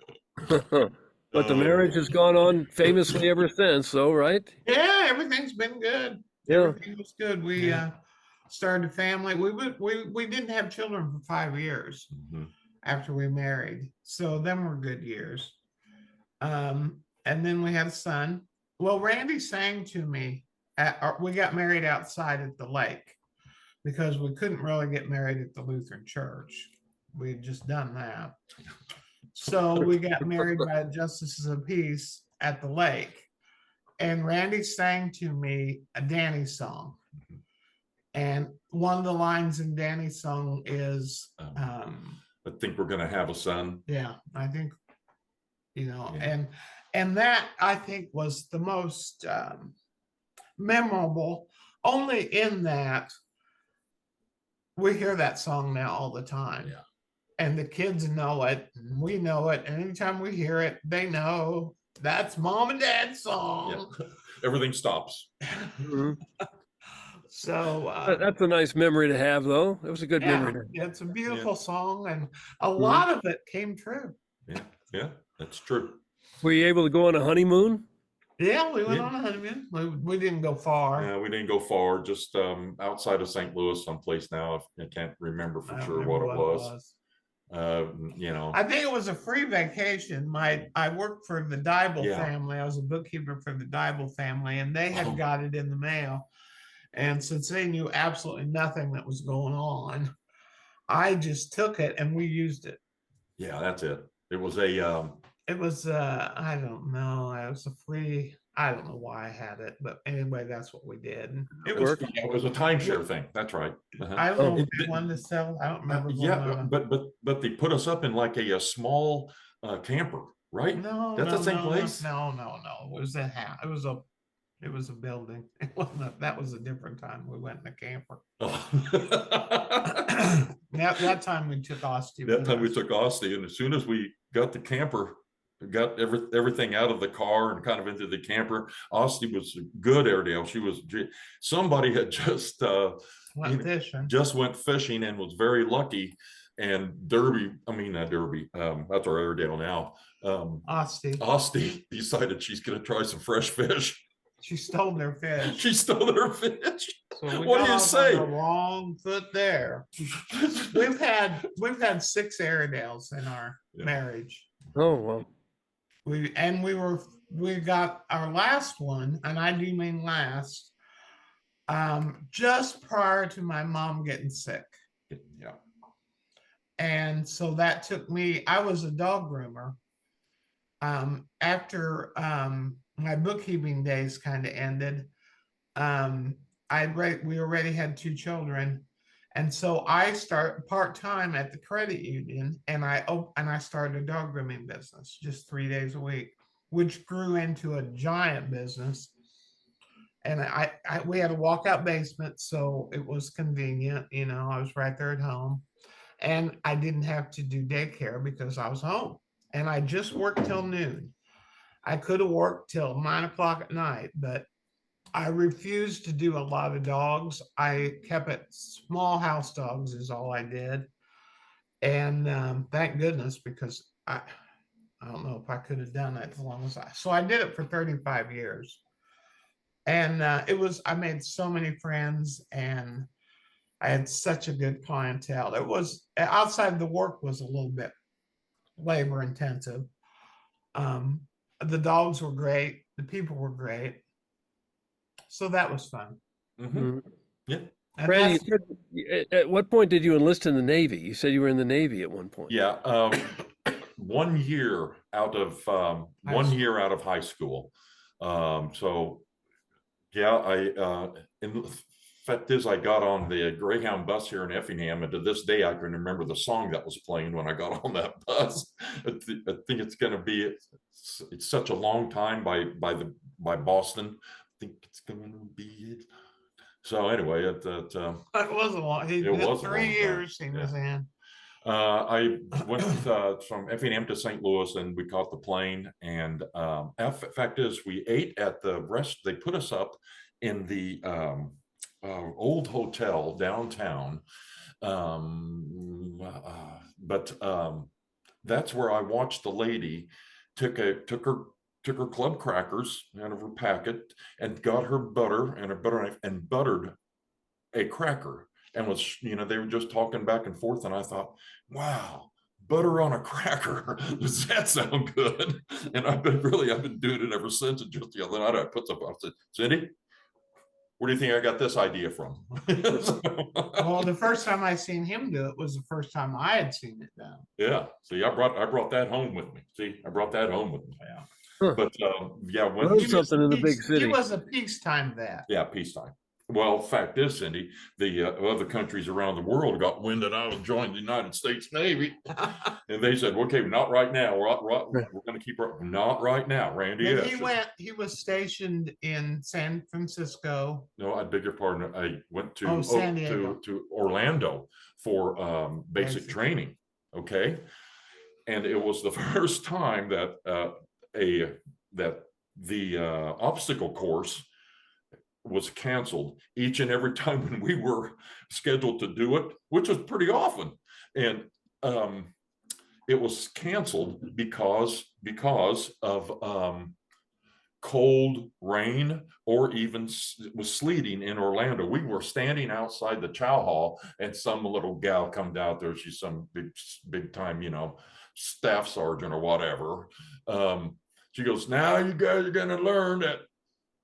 But the marriage has gone on famously ever since, though, right? Yeah, everything's been good. Yeah. Everything was good. We started a family. We didn't have children for 5 years after we married. So them were good years. And then we had a son. Well, Randy sang to me. We got married outside at the lake because we couldn't really get married at the Lutheran church. We had just done that. So we got married by justices of peace at the lake. And Randy sang to me a Danny song. And one of the lines in Danny's song is, I think we're going to have a son. Yeah, I think, and that I think was the most memorable, only in that we hear that song now all the time. Yeah. And the kids know it, and we know it. And anytime we hear it, they know that's Mom and Dad's song. Yeah. Everything stops. So that's a nice memory to have, though. It was a good memory. It's a beautiful song, and a lot of it came true. Yeah, that's true. Were you able to go on a honeymoon? Yeah, we went on a honeymoon. We didn't go far. Yeah, we didn't go far. Just outside of St. Louis, someplace now. I can't remember for sure what it was. I think it was a free vacation. I worked for the Dybel family. I was a bookkeeper for the Dybel family, and they had got it in the mail. And since they knew absolutely nothing that was going on, I just took it and we used it. Yeah, that's it. It was I don't know. It was a free, I don't know why I had it, but anyway, that's what we did. It was a timeshare thing. That's right. I don't know if they wanted to sell. I don't remember. But they put us up in like a small camper, right? No, that's the same place. No. It was a house. It was a building. It wasn't. That was a different time. We went in a camper. That time we took Ostie. We took Ostie, and as soon as we got the camper, got everything out of the car and kind of into the camper, Ostie was a good Airedale. Somebody had just went fishing and was very lucky. And not Derby, that's our Airedale now. Ostie decided she's going to try some fresh fish. She stole their fish. She stole their fish. So we What got do you off say? on the wrong foot there. We've had 6 Airedales in our marriage. Oh, well. We got our last one, and I do mean last, just prior to my mom getting sick. Yeah. And so that took me, I was a dog groomer. After my bookkeeping days kind of ended, we already had 2 children. And so I started part-time at the credit union, and I started a dog grooming business just 3 days a week, which grew into a giant business. And we had a walkout basement, so it was convenient. I was right there at home, and I didn't have to do daycare because I was home, and I just worked till noon. I could have worked till 9 o'clock at night, but I refused to do a lot of dogs. I kept it small house dogs is all I did. And thank goodness, because I don't know if I could have done it as long as so I did it for 35 years. And I made so many friends, and I had such a good clientele. It was outside the work was a little bit labor intensive. The dogs were great. The people were great. So that was fun. Mm-hmm. Yeah. And Randy, at what point did you enlist in the Navy? You said you were in the Navy at one point. Yeah. 1 year out of year out of high school. So yeah, in fact is I got on the Greyhound bus here in Effingham, and to this day I can remember the song that was playing when I got on that bus. I think it's going to be it's such a long time by Boston. I think it's going to be it. So anyway, it was a long. He it did was a 3 long years. time. He was in. I went from Effingham to St. Louis, and we caught the plane. And fact is, we ate at the rest. They put us up in the old hotel downtown, but that's where I watched the lady took her club crackers out of her packet and got her butter and a butter knife and buttered a cracker. And they were just talking back and forth, and I thought, wow, butter on a cracker. Does that sound good? And I've been doing it ever since. And just the other night I put something, I said, Cindy, where do you think I got this idea from? Well, the first time I seen him do it was the first time I had seen it done. Yeah. See, I brought that home with me. Yeah. Huh. But yeah, when Learn something in the big city. He was a peacetime vet. Yeah, peacetime. Well, fact is, Cindy, the other countries around the world got wind that I was joining the United States Navy, and they said, "Okay, not right now. We're going to keep not right now." Randy, he was stationed in San Francisco. No, I beg your pardon. I went to San Diego. to Orlando for basic training. Okay, and it was the first time that the obstacle course was canceled each and every time when we were scheduled to do it, which was pretty often. And it was canceled because of cold, rain, or even it was sleeting in Orlando. We were standing outside the chow hall, and some little gal come out there. She's some big time, staff sergeant or whatever. She goes, "Now you guys are going to learn that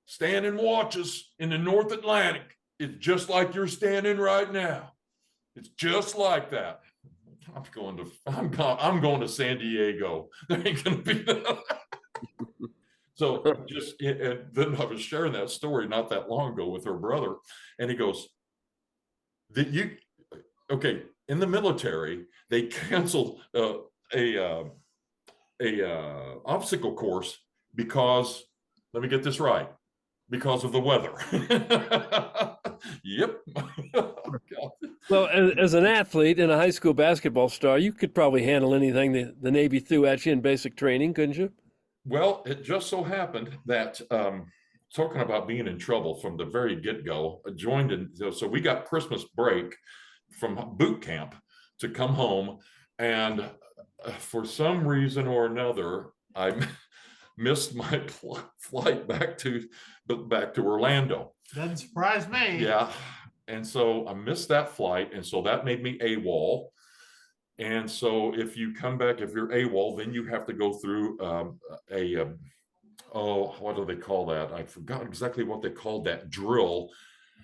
standing watches in the North Atlantic is just like you're standing right now. It's just like that." I'm going to San Diego. There ain't going to be that. So and then I was sharing that story not that long ago with her brother, and he goes, okay, in the military, they canceled a obstacle course because, let me get this right, because of the weather. Yep. Well, as an athlete and a high school basketball star, you could probably handle anything the Navy threw at you in basic training, couldn't you? Well, it just so happened that talking about being in trouble from the very get-go, joined in. So we got Christmas break from boot camp to come home, and for some reason or another, missed my flight back to Orlando. Doesn't surprise me. Yeah. And so I missed that flight. And so that made me AWOL. And so if you come back, if you're AWOL, then you have to go through what do they call that? I forgot exactly what they called that drill.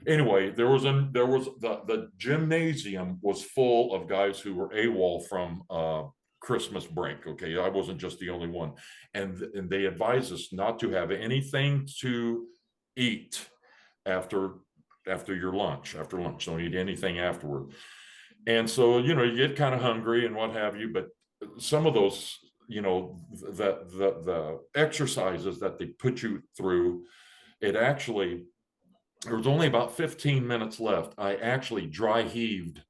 Anyway, the gymnasium was full of guys who were AWOL from Christmas break. Okay, I wasn't just the only one, and they advised us not to have anything to eat after your lunch. After lunch, don't eat anything afterward. And so, you get kind of hungry and what have you, but some of those, the exercises that they put you through, there was only about 15 minutes left. I actually dry heaved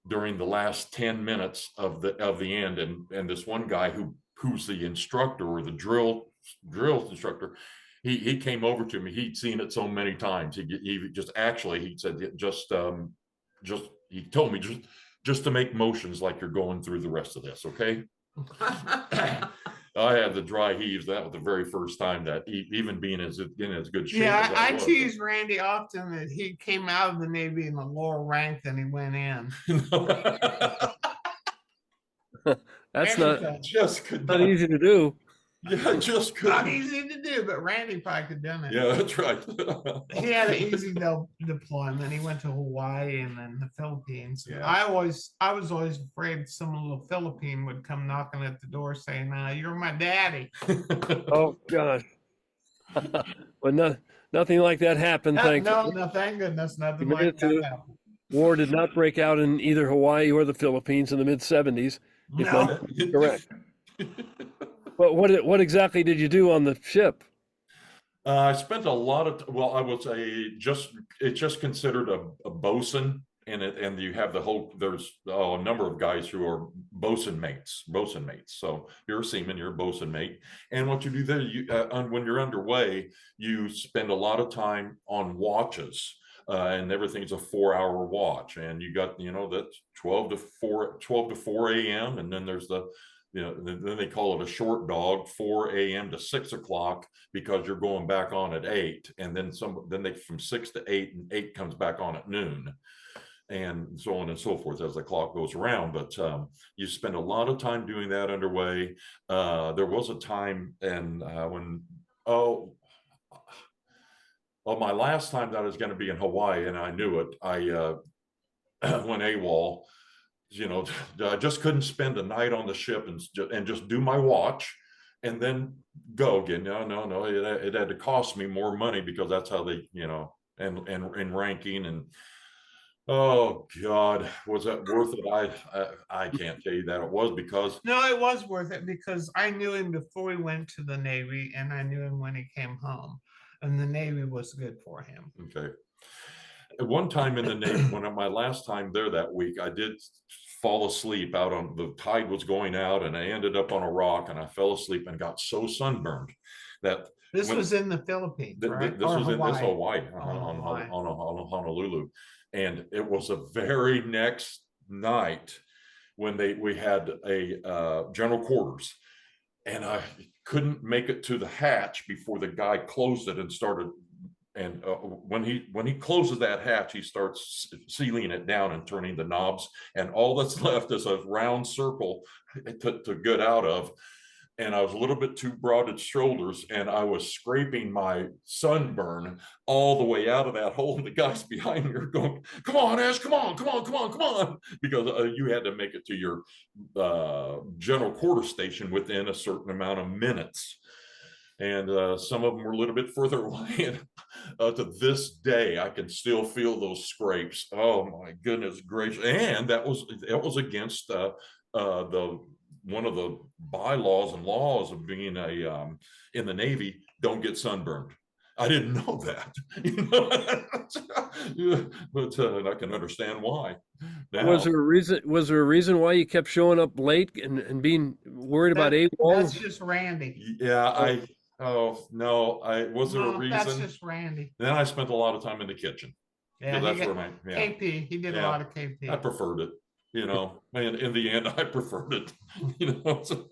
during the last 10 minutes of the end. And this one guy who's the instructor, or the drill instructor, he came over to me. He'd seen it so many times. He said, he told me just to make motions like you're going through the rest of this, okay? I had the dry heaves. That was the very first time that, even being in as good shape. Yeah, I tease Randy often that he came out of the Navy in a lower rank than he went in. That's not easy to do. Yeah, just couldn't. Not easy to do, but Randy probably could have done it. Yeah, that's right. He had an easy deployment. He went to Hawaii and then the Philippines. Yeah. I was always afraid some little Philippine would come knocking at the door saying, "You're my daddy." Oh gosh. But nothing like that happened. Thank goodness, nothing like that happened. War did not break out in either Hawaii or the Philippines in the mid-70s. No. Correct. But what exactly did you do on the ship? I spent a lot of I was it's just considered a bosun, and you have there's a number of guys who are bosun mates. So you're a seaman, you're a bosun mate, and what you do there, when you're underway, you spend a lot of time on watches. And everything's a 4-hour watch, and you got that's 12 to 4 a.m. and then there's then they call it a short dog, 4 a.m. to 6 o'clock, because you're going back on at 8, and then they from 6 to 8, and 8 comes back on at noon, and so on and so forth as the clock goes around. But you spend a lot of time doing that underway. There was a time, and my last time that I was going to be in Hawaii, and I knew it, I went AWOL. I just couldn't spend a night on the ship and just do my watch and then go again. No, it had to cost me more money, because that's how they, and ranking, and oh God, was that worth it? I can't tell you that it was, because no, it was worth it, because I knew him before he went to the Navy, and I knew him when he came home, and the Navy was good for him. Okay. At one time in the Navy, my last time there that week, I did fall asleep out on the tide was going out, and I ended up on a rock, and I fell asleep and got so sunburned that this was in the Philippines, right? This was in Hawaii, Hawaii. on Honolulu, and it was the very next night when we had a general quarters, and I couldn't make it to the hatch before the guy closed it and started. And when he closes that hatch, he starts sealing it down and turning the knobs, and all that's left is a round circle to get out of. And I was a little bit too broad at shoulders, and I was scraping my sunburn all the way out of that hole. And the guys behind me are going, "Come on, Esch, come on," because you had to make it to your general quarter station within a certain amount of minutes. And some of them were a little bit further away. And to this day, I can still feel those scrapes. Oh my goodness gracious! And that was against one of the bylaws and laws of being in the Navy. Don't get sunburned. I didn't know that, but I can understand why. Now, was there a reason why you kept showing up late and being worried about AWOL? That's just Randy. Yeah, no, wasn't a reason. That's just Randy. Then I spent a lot of time in the kitchen. Yeah, that's where KP. He did a lot of KP. I preferred it, and in the end, I preferred it. So.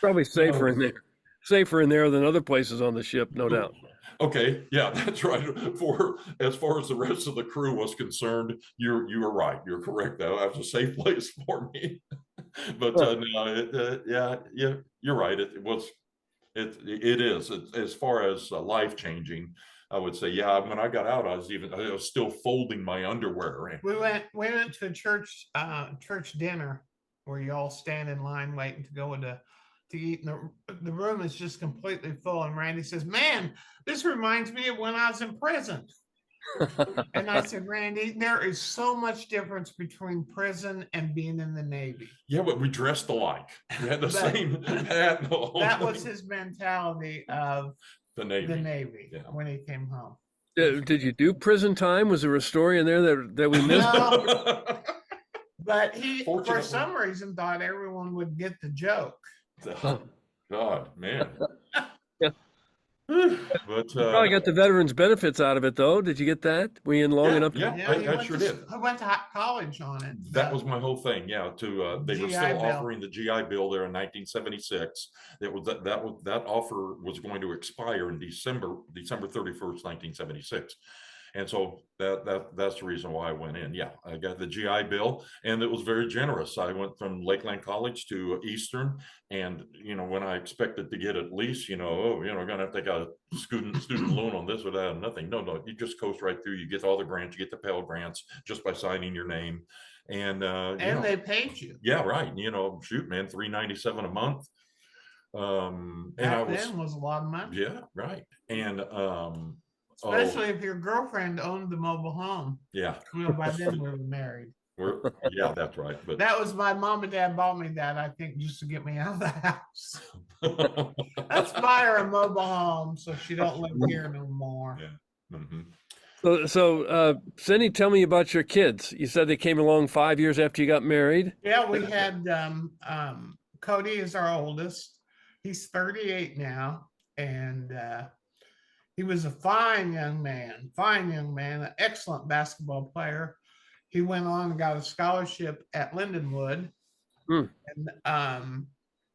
Probably safer in there. safer in there than other places on the ship, no doubt. Okay, yeah, that's right. For as far as the rest of the crew was concerned, you were right. You're correct. That was a safe place for me. But no, yeah, you're right. It is. As far as life changing, I would say, yeah. When I got out, I was still folding my underwear. We went to a church dinner where you all stand in line waiting to go to eat. And the room is just completely full. And Randy says, "Man, this reminds me of when I was in prison." And I said, "Randy, there is so much difference between prison and being in the Navy." Yeah, but we dressed alike. We had the But same hat. that was his mentality of the Navy yeah. when he came home. Did you do prison time? Was there a story in there that we missed? No, but he, for some reason, thought everyone would get the joke. Oh, God, man. Yeah. But You probably got the veterans benefits out of it, though. Did you get that? Were you in long enough? Yeah, I sure did. I went to college on it. That was my whole thing. Yeah, they were still offering the GI Bill there in 1976. That offer was going to expire in December 31st, 1976. And so that's the reason why I went in. Yeah, I got the GI Bill, and it was very generous. I went from Lakeland College to Eastern, and when I expected to get at least, we're gonna have to take a student loan on this or that, nothing. No, you just coast right through. You get all the grants, you get the Pell grants just by signing your name, and they paid you. Yeah, right. Shoot, man, $397 a month. Back then was a lot of money. Yeah, right. And especially if your girlfriend owned the mobile home. Yeah. By then we were married. Yeah, that's right. But that was my mom and dad bought me that, I think, just to get me out of the house. Let's buy her a mobile home so she don't live here no more. Yeah. Mm-hmm. So Cindy, tell me about your kids. You said they came along 5 years after you got married. Yeah, we had Cody is our oldest. He's 38 now, and he was a fine young man, an excellent basketball player. He went on and got a scholarship at Lindenwood, and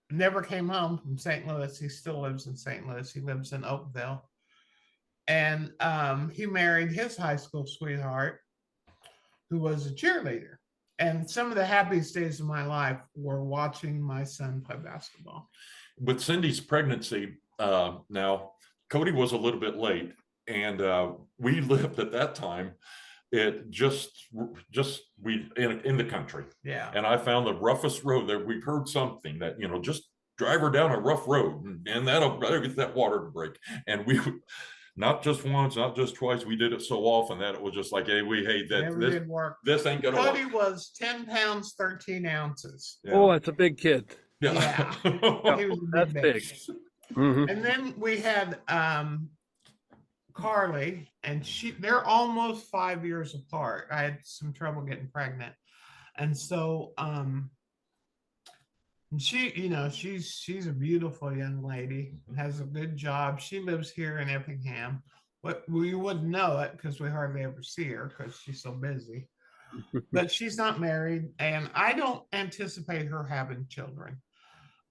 never came home from St. Louis. He still lives in St. Louis. He lives in Oakville. And he married his high school sweetheart, who was a cheerleader. And some of the happiest days of my life were watching my son play basketball. With Cindy's pregnancy, now, Cody was a little bit late, and we lived at that time in the country. Yeah. And I found the roughest road there. We heard something that, just drive her down a rough road, and that'll get that water to break. And we would, not just once, not just twice, we did it so often that it was just like, hey, this ain't gonna work. Cody was 10 pounds, 13 ounces. Yeah. Oh, that's a big kid. Yeah. He was that's big. Mm-hmm. And then we had Carly, and they're almost 5 years apart. I had some trouble getting pregnant. And so she's a beautiful young lady, has a good job. She lives here in Effingham. We wouldn't know it because we hardly ever see her because she's so busy. But she's not married, and I don't anticipate her having children.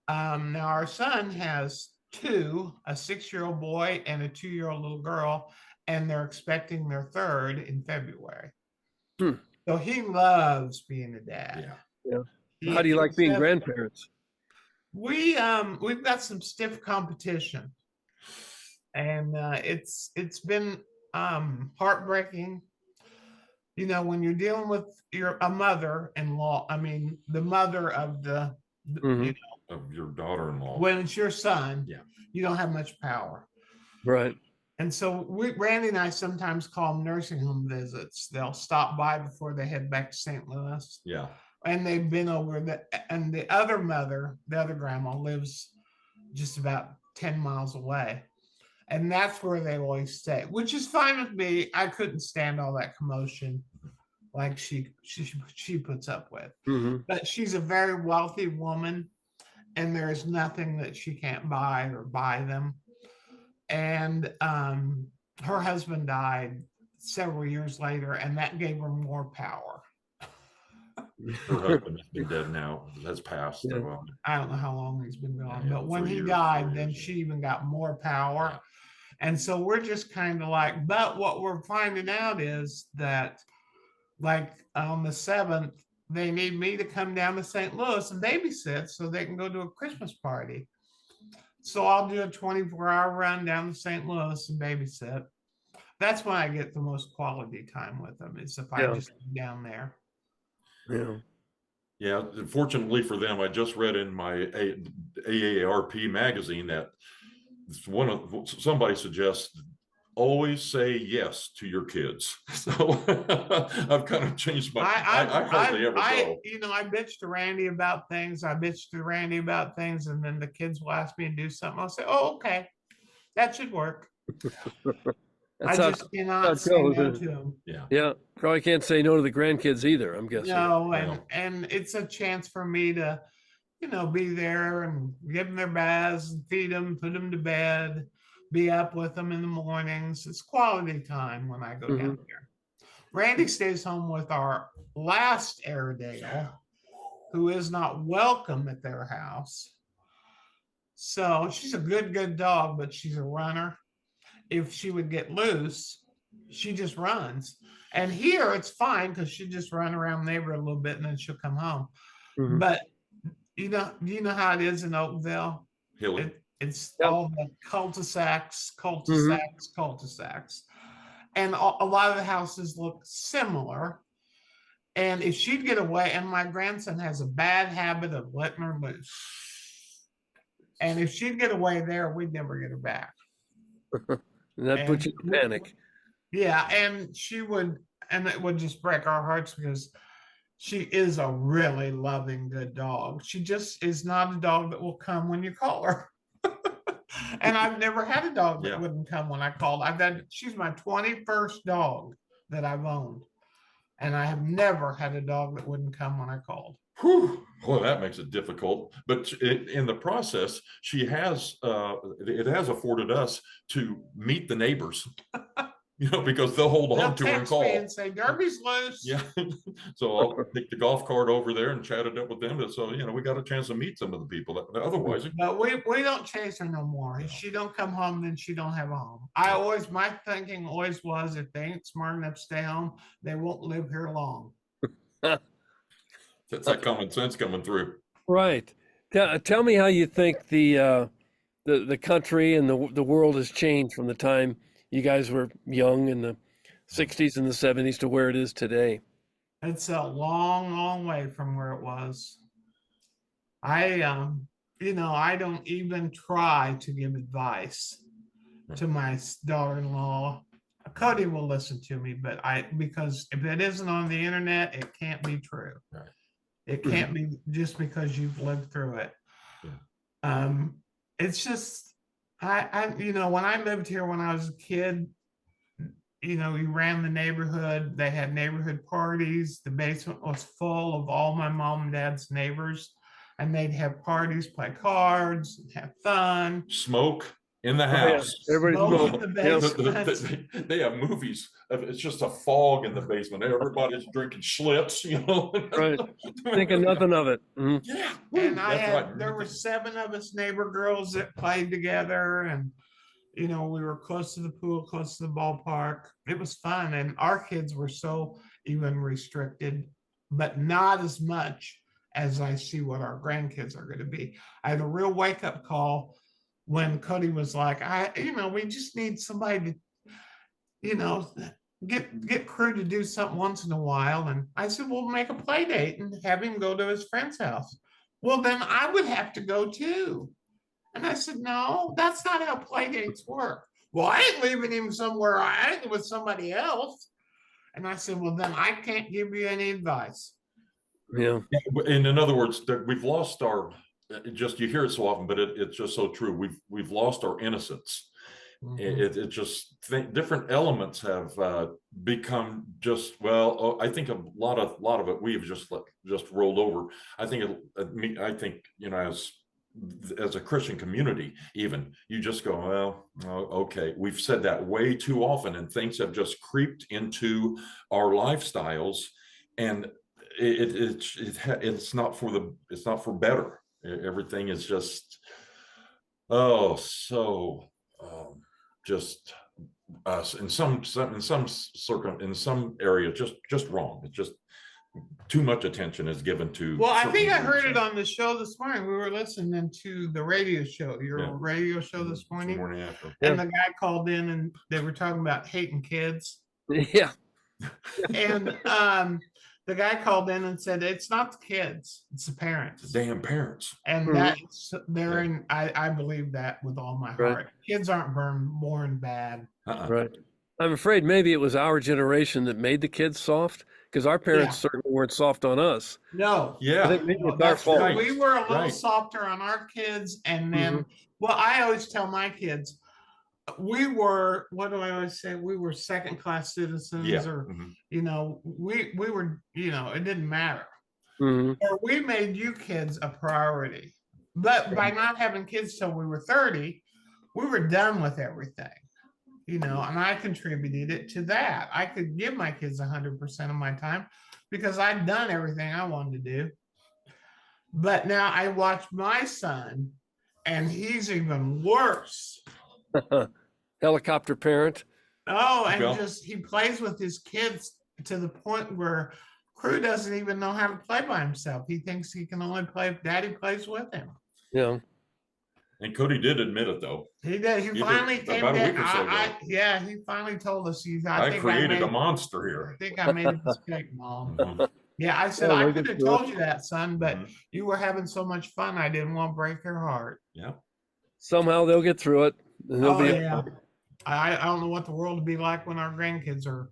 Now our son has two, a 6-year-old boy and a 2-year-old little girl, and they're expecting their third in February. So he loves being a dad. Yeah. How do you like being grandparents? We've got some stiff competition, and it's been heartbreaking. When you're dealing with a mother-in-law, the mother of the of your daughter-in-law. When it's your son, you don't have much power. Right. And so Randy and I sometimes call them nursing home visits. They'll stop by before they head back to St. Louis. Yeah. And they've been over and the other mother, the other grandma, lives just about 10 miles away. And that's where they always stay, which is fine with me. I couldn't stand all that commotion like she puts up with. Mm-hmm. But she's a very wealthy woman, and there is nothing that she can't buy or buy them. And her husband died several years later, and that gave her more power. Her husband has been dead now, has passed. Yeah. Well, I don't know how long he's been gone, yeah, but when 3 he years, died, 4 then years, she even got more power. yeah. And so we're just kind of like, but what we're finding out is that, like on the 7th, they need me to come down to St. Louis and babysit so they can go to a Christmas party. So I'll do a 24-hour run down to St. Louis and babysit. That's when I get the most quality time with them, is if I Yeah. just go down there. Yeah. Yeah, fortunately for them, I just read in my AARP magazine that somebody suggests always say yes to your kids. So I've kind of changed my. I hardly ever go. I bitch to Randy about things. And then the kids will ask me to do something. I'll say, "Oh, okay, that should work." That's I how just how cannot it say goes, no isn't to it? them. Yeah. Yeah. Probably can't say no to the grandkids either, I'm guessing. No, Well. and it's a chance for me to, be there and give them their baths and feed them, put them to bed, be up with them in the mornings. It's quality time when I go Mhm. down there. Randy stays home with our last Airedale, who is not welcome at their house. So she's a good dog, but she's a runner. If she would get loose, she just runs. And here it's fine because she just run around the neighborhood a little bit and then she'll come home. Mhm. But you know how it is in Oakville? Hilly. It's Yep. all the cul-de-sacs. Mhm. And a lot of the houses look similar. And if she'd get away, and my grandson has a bad habit of letting her loose. And if she'd get away there, we'd never get her back. And that puts you in panic. Yeah, and it would just break our hearts because she is a really loving, good dog. She just is not a dog that will come when you call her. And I've never had a dog that wouldn't come when I called. She's my 21st dog that I've owned. And I have never had a dog that wouldn't come when I called. Whew. Well, that makes it difficult. But in the process, it has afforded us to meet the neighbors, because they'll hold on to her and call. And say, Derby's loose. Yeah. So I'll take the golf cart over there and chat it up with them. So, we got a chance to meet some of the people that otherwise. But we don't chase her no more. If she don't come home, then she don't have a home. My thinking always was, if they ain't smart enough to stay home, they won't live here long. That's that common sense coming through. Right. Tell me how you think the country and the world has changed from the time you guys were young in the 60s and the 70s to where it is today. It's a long way from where it was. I don't even try to give advice to my daughter-in-law. Cody will listen to me, because if it isn't on the internet, it can't be true. Right. It can't be just because you've lived through it. Yeah. It's just, when I lived here when I was a kid, we ran the neighborhood. They had neighborhood parties. The basement was full of all my mom and dad's neighbors, and they'd have parties, play cards, have fun. Smoke in the house. Yeah. Everybody's in the basement. They have movies. It's just a fog in the basement. Everybody's drinking Schlitz, Right. Thinking nothing of it. Mm-hmm. Yeah. And there were 7 of us neighbor girls that played together, and we were close to the pool, close to the ballpark. It was fun. And our kids were so even restricted, but not as much as I see what our grandkids are going to be. I had a real wake-up call when Cody was like, we just need somebody to, get crew to do something once in a while. And I said, we'll make a play date and have him go to his friend's house. Well, then I would have to go too. And I said, no, that's not how play dates work. Well, I ain't leaving him somewhere. I ain't with somebody else. And I said, well, then I can't give you any advice. Yeah. And in other words, we've lost you hear it so often, but it's just so true. We've lost our innocence. Mm-hmm. It just different elements have become just, I think a lot of it we've just rolled over. I think as a Christian community, even you just go, okay, we've said that way too often, and things have just creeped into our lifestyles, and it's not for better. Everything is just, oh, so just in some area just wrong. It's just too much attention is given to. Well, I think I certain heard groups. it on the show this morning. We were listening to the radio show, your radio show this morning. Morning after. And the guy called in and they were talking about hating kids. Yeah. And the guy called in and said, it's not the kids, it's the parents. The damn parents. And that's I believe that with all my heart. Kids aren't born bad. Right. I'm afraid maybe it was our generation that made the kids soft, because our parents certainly weren't soft on us. No. Yeah. I think maybe it's our fault. Right. We were a little softer on our kids. And then, well, I always tell my kids, we were, what do I always say? We were second-class citizens, or, you know, we were, you know, it didn't matter. Or we made you kids a priority. But by not having kids till we were 30, we were done with everything. You know, and I contributed it to that. I could give my kids 100% of my time because I'd done everything I wanted to do. But now I watch my son, and he's even worse. Helicopter parent. Oh, and he plays with his kids to the point where Crew doesn't even know how to play by himself. He thinks he can only play if Daddy plays with him. Yeah. And Cody did admit it, though. He did. He finally came in. He finally told us. I created a monster here. I think I made a mistake, Mom. Yeah, I said, I could have told you that, son, but you were having so much fun. I didn't want to break your heart. Yeah. Somehow they'll get through it. And they'll be I don't know what the world will be like when our grandkids are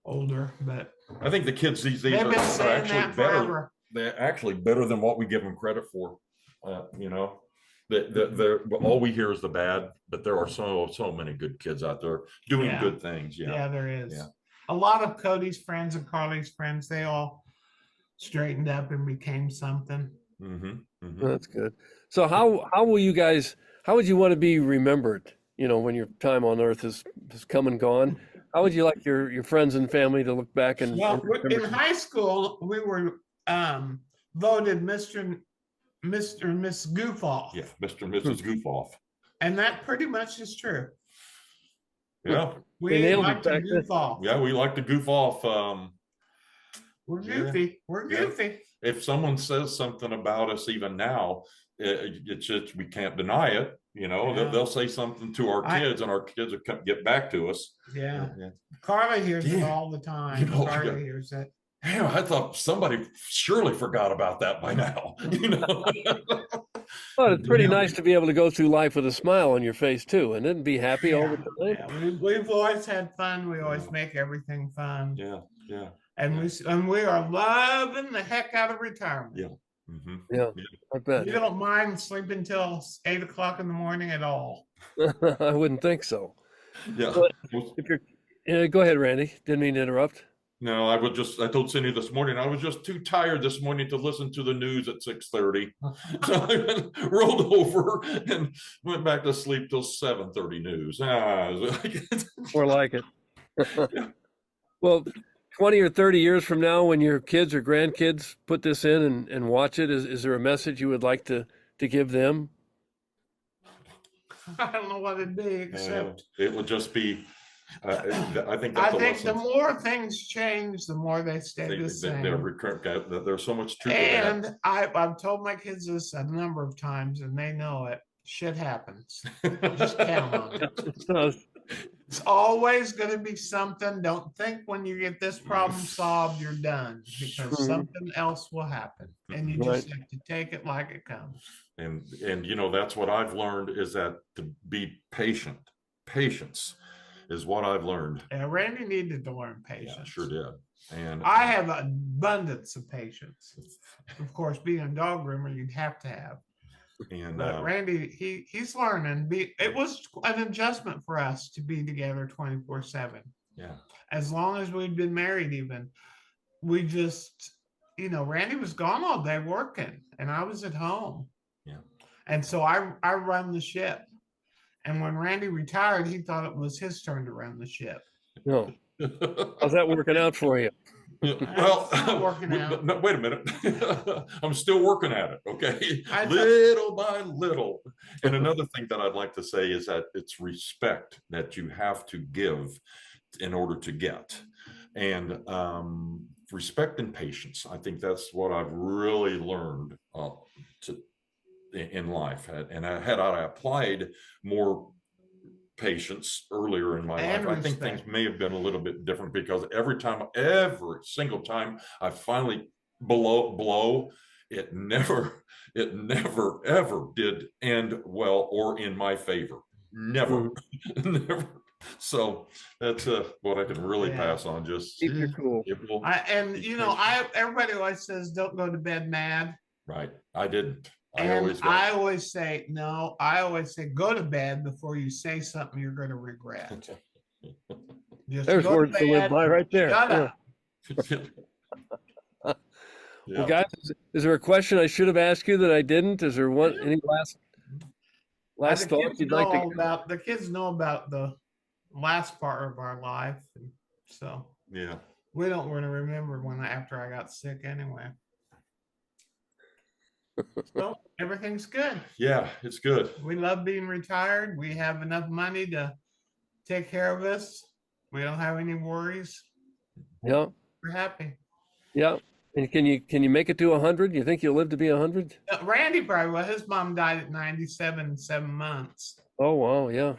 older, but I think the kids these days are actually better. They're actually better than what we give them credit for. You know, all we hear is the bad, but there are so many good kids out there doing good things. Yeah, there is. Yeah. A lot of Cody's friends and Carly's friends, they all straightened up and became something. That's good. So how will you guys? How would you want to be remembered? You know, when your time on Earth has come and gone, how would you like your friends and family to look back and? Well, in high school, we were voted Mr. and Miss Goof Off. Yeah, Mr. and Mrs. Goof Off. And that pretty much is true. Yeah. We like to goof off. Yeah, we like to goof off. We're goofy. We're goofy. If someone says something about us even now, it's just, we can't deny it. You know, they'll say something to our kids, and our kids will get back to us. Yeah. Carly hears it all the time. You know, Carly hears it. Damn, I thought somebody surely forgot about that by now. You know. Well, it's pretty nice to be able to go through life with a smile on your face too, and then be happy all the time. Yeah, we've always had fun. We always make everything fun. Yeah. And we are loving the heck out of retirement. Yeah. Yeah, I bet. You don't mind sleeping till 8 o'clock in the morning at all. I wouldn't think so. Yeah. But if you're, go ahead, Randy. Didn't mean to interrupt. No, I told Cindy this morning, I was just too tired this morning to listen to the news at 6:30. So I rolled over and went back to sleep till 7:30 news. More like it. Well, 20 or 30 years from now, when your kids or grandkids put this in and watch it, is there a message you would like to give them? I don't know what it'd be, except it would just be, I think the more things change, the more they stay the same. There's so much truth. And I've told my kids this a number of times, and they know it. Shit happens. Just count on it. It's always going to be something. Don't think when you get this problem solved, you're done, because something else will happen, and you just have to take it like it comes. And you know, that's what I've learned, is that to be patient. Patience is what I've learned. Yeah, Randy needed to learn patience. Yeah, sure did. And I have an abundance of patience. Of course, being a dog groomer, you'd have to have. But Randy, he's learning. It was an adjustment for us to be together 24/7. Yeah. As long as we'd been married, even we just, you know, Randy was gone all day working, and I was at home. Yeah. And so I run the ship. And when Randy retired, he thought it was his turn to run the ship. No. How's that working out for you? Well, still working out. no, wait a minute. I'm still working at it. Okay. I just- Little by little. And another thing that I'd like to say is that it's respect that you have to give in order to get. And respect and patience. I think that's what I've really learned in life. And had I applied more patience earlier in my And life, I think respect. things may have been a little bit different, because every single time I finally blow, it never ever did end well or in my favor. Never. Never. So that's what I can really pass on. Just Keep your cool. Everybody always says don't go to bed mad. Right. I didn't. I always say no. I always say go to bed before you say something you're going to regret. Just There's go words to live bed, by right there. Shut up. Well, guys, is there a question I should have asked you that I didn't? Is there any last thoughts you'd like to give? The kids know about the last part of our life, and so Yeah. we don't want to remember after I got sick anyway. So everything's good. Yeah, it's good. We love being retired. We have enough money to take care of us. We don't have any worries. Yeah. We're happy. Yeah. And can you make it to 100? You think you'll live to be 100? Randy probably will. His mom died at 97, 7 months. Oh, wow. Yeah.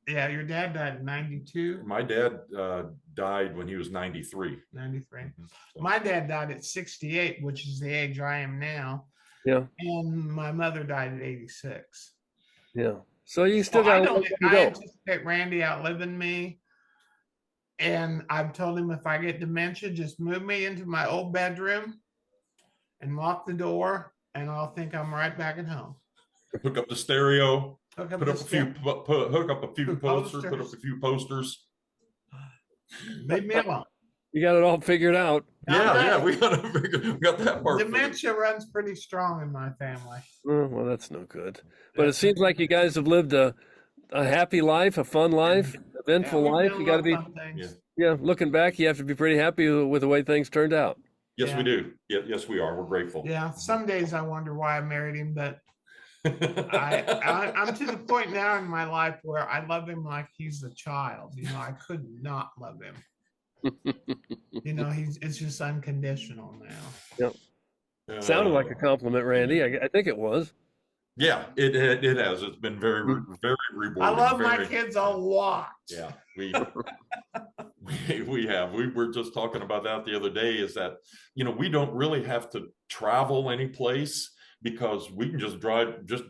Your dad died at 92. My dad died when he was 93. 93. So. My dad died at 68, which is the age I am now. Yeah. And my mother died at 86. Yeah. So you still got to I anticipate Randy outliving me. And I've told him if I get dementia, just move me into my old bedroom and lock the door, and I'll think I'm right back at home. Hook up the stereo. Hook up Hook up a few posters. Put up a few posters. Leave me alone. You got it all figured out. Yeah, we got that part. Dementia runs pretty strong in my family. Oh, well, that's no good. But it seems like you guys have lived a happy life, a fun life, eventful life. You got to be, looking back, you have to be pretty happy with the way things turned out. Yes, we do. Yes, we are. We're grateful. Yeah, some days I wonder why I married him, but I'm to the point now in my life where I love him like he's a child. I could not love him. It's just unconditional now. Yep. Sounded like a compliment, Randy. I think it was. Yeah, it has. It's been very rewarding. I love my kids a lot. Yeah, we have. We were just talking about that the other day, is that, we don't really have to travel any place, because we can just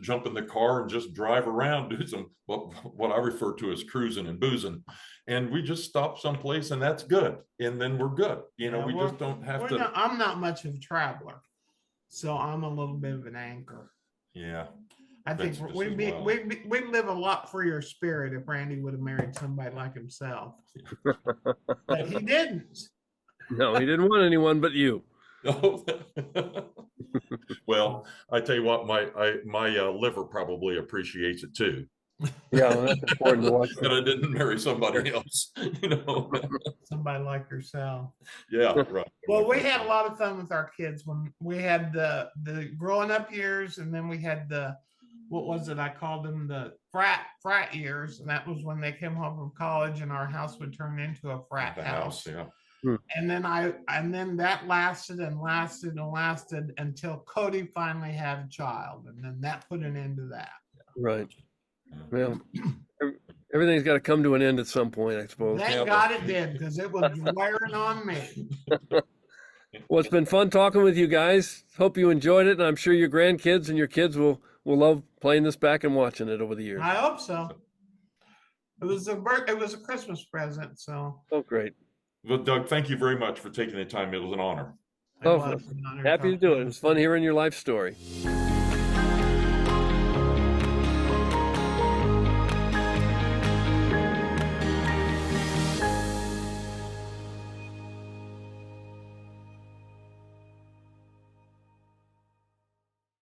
jump in the car and just drive around, do some what I refer to as cruising and boozing, and we just stop someplace, and that's good, and then we're good. We just don't have to. I'm not much of a traveler, so I'm a little bit of an anchor. Yeah, I think we'd live a lot freer spirit if Randy would have married somebody like himself, but he didn't. No, he didn't want anyone but you. Well, I tell you what, my liver probably appreciates it too. Yeah, well, that's important to watch. That I didn't marry somebody else, Somebody like yourself. Yeah, right. Well, we had a lot of fun with our kids when we had the growing up years, and then we had what was it? I called them the frat years, and that was when they came home from college, and our house would turn into a frat house. Yeah. And then that lasted until Cody finally had a child, and then that put an end to that. Right. Well, everything's got to come to an end at some point, I suppose. Thank God it did, because it was wearing on me. Well, it's been fun talking with you guys. Hope you enjoyed it, and I'm sure your grandkids and your kids will love playing this back and watching it over the years. I hope so. It was a Christmas present, so. Oh, great. Well, Doug, thank you very much for taking the time. It was an honor. Happy to do it. It was fun hearing your life story.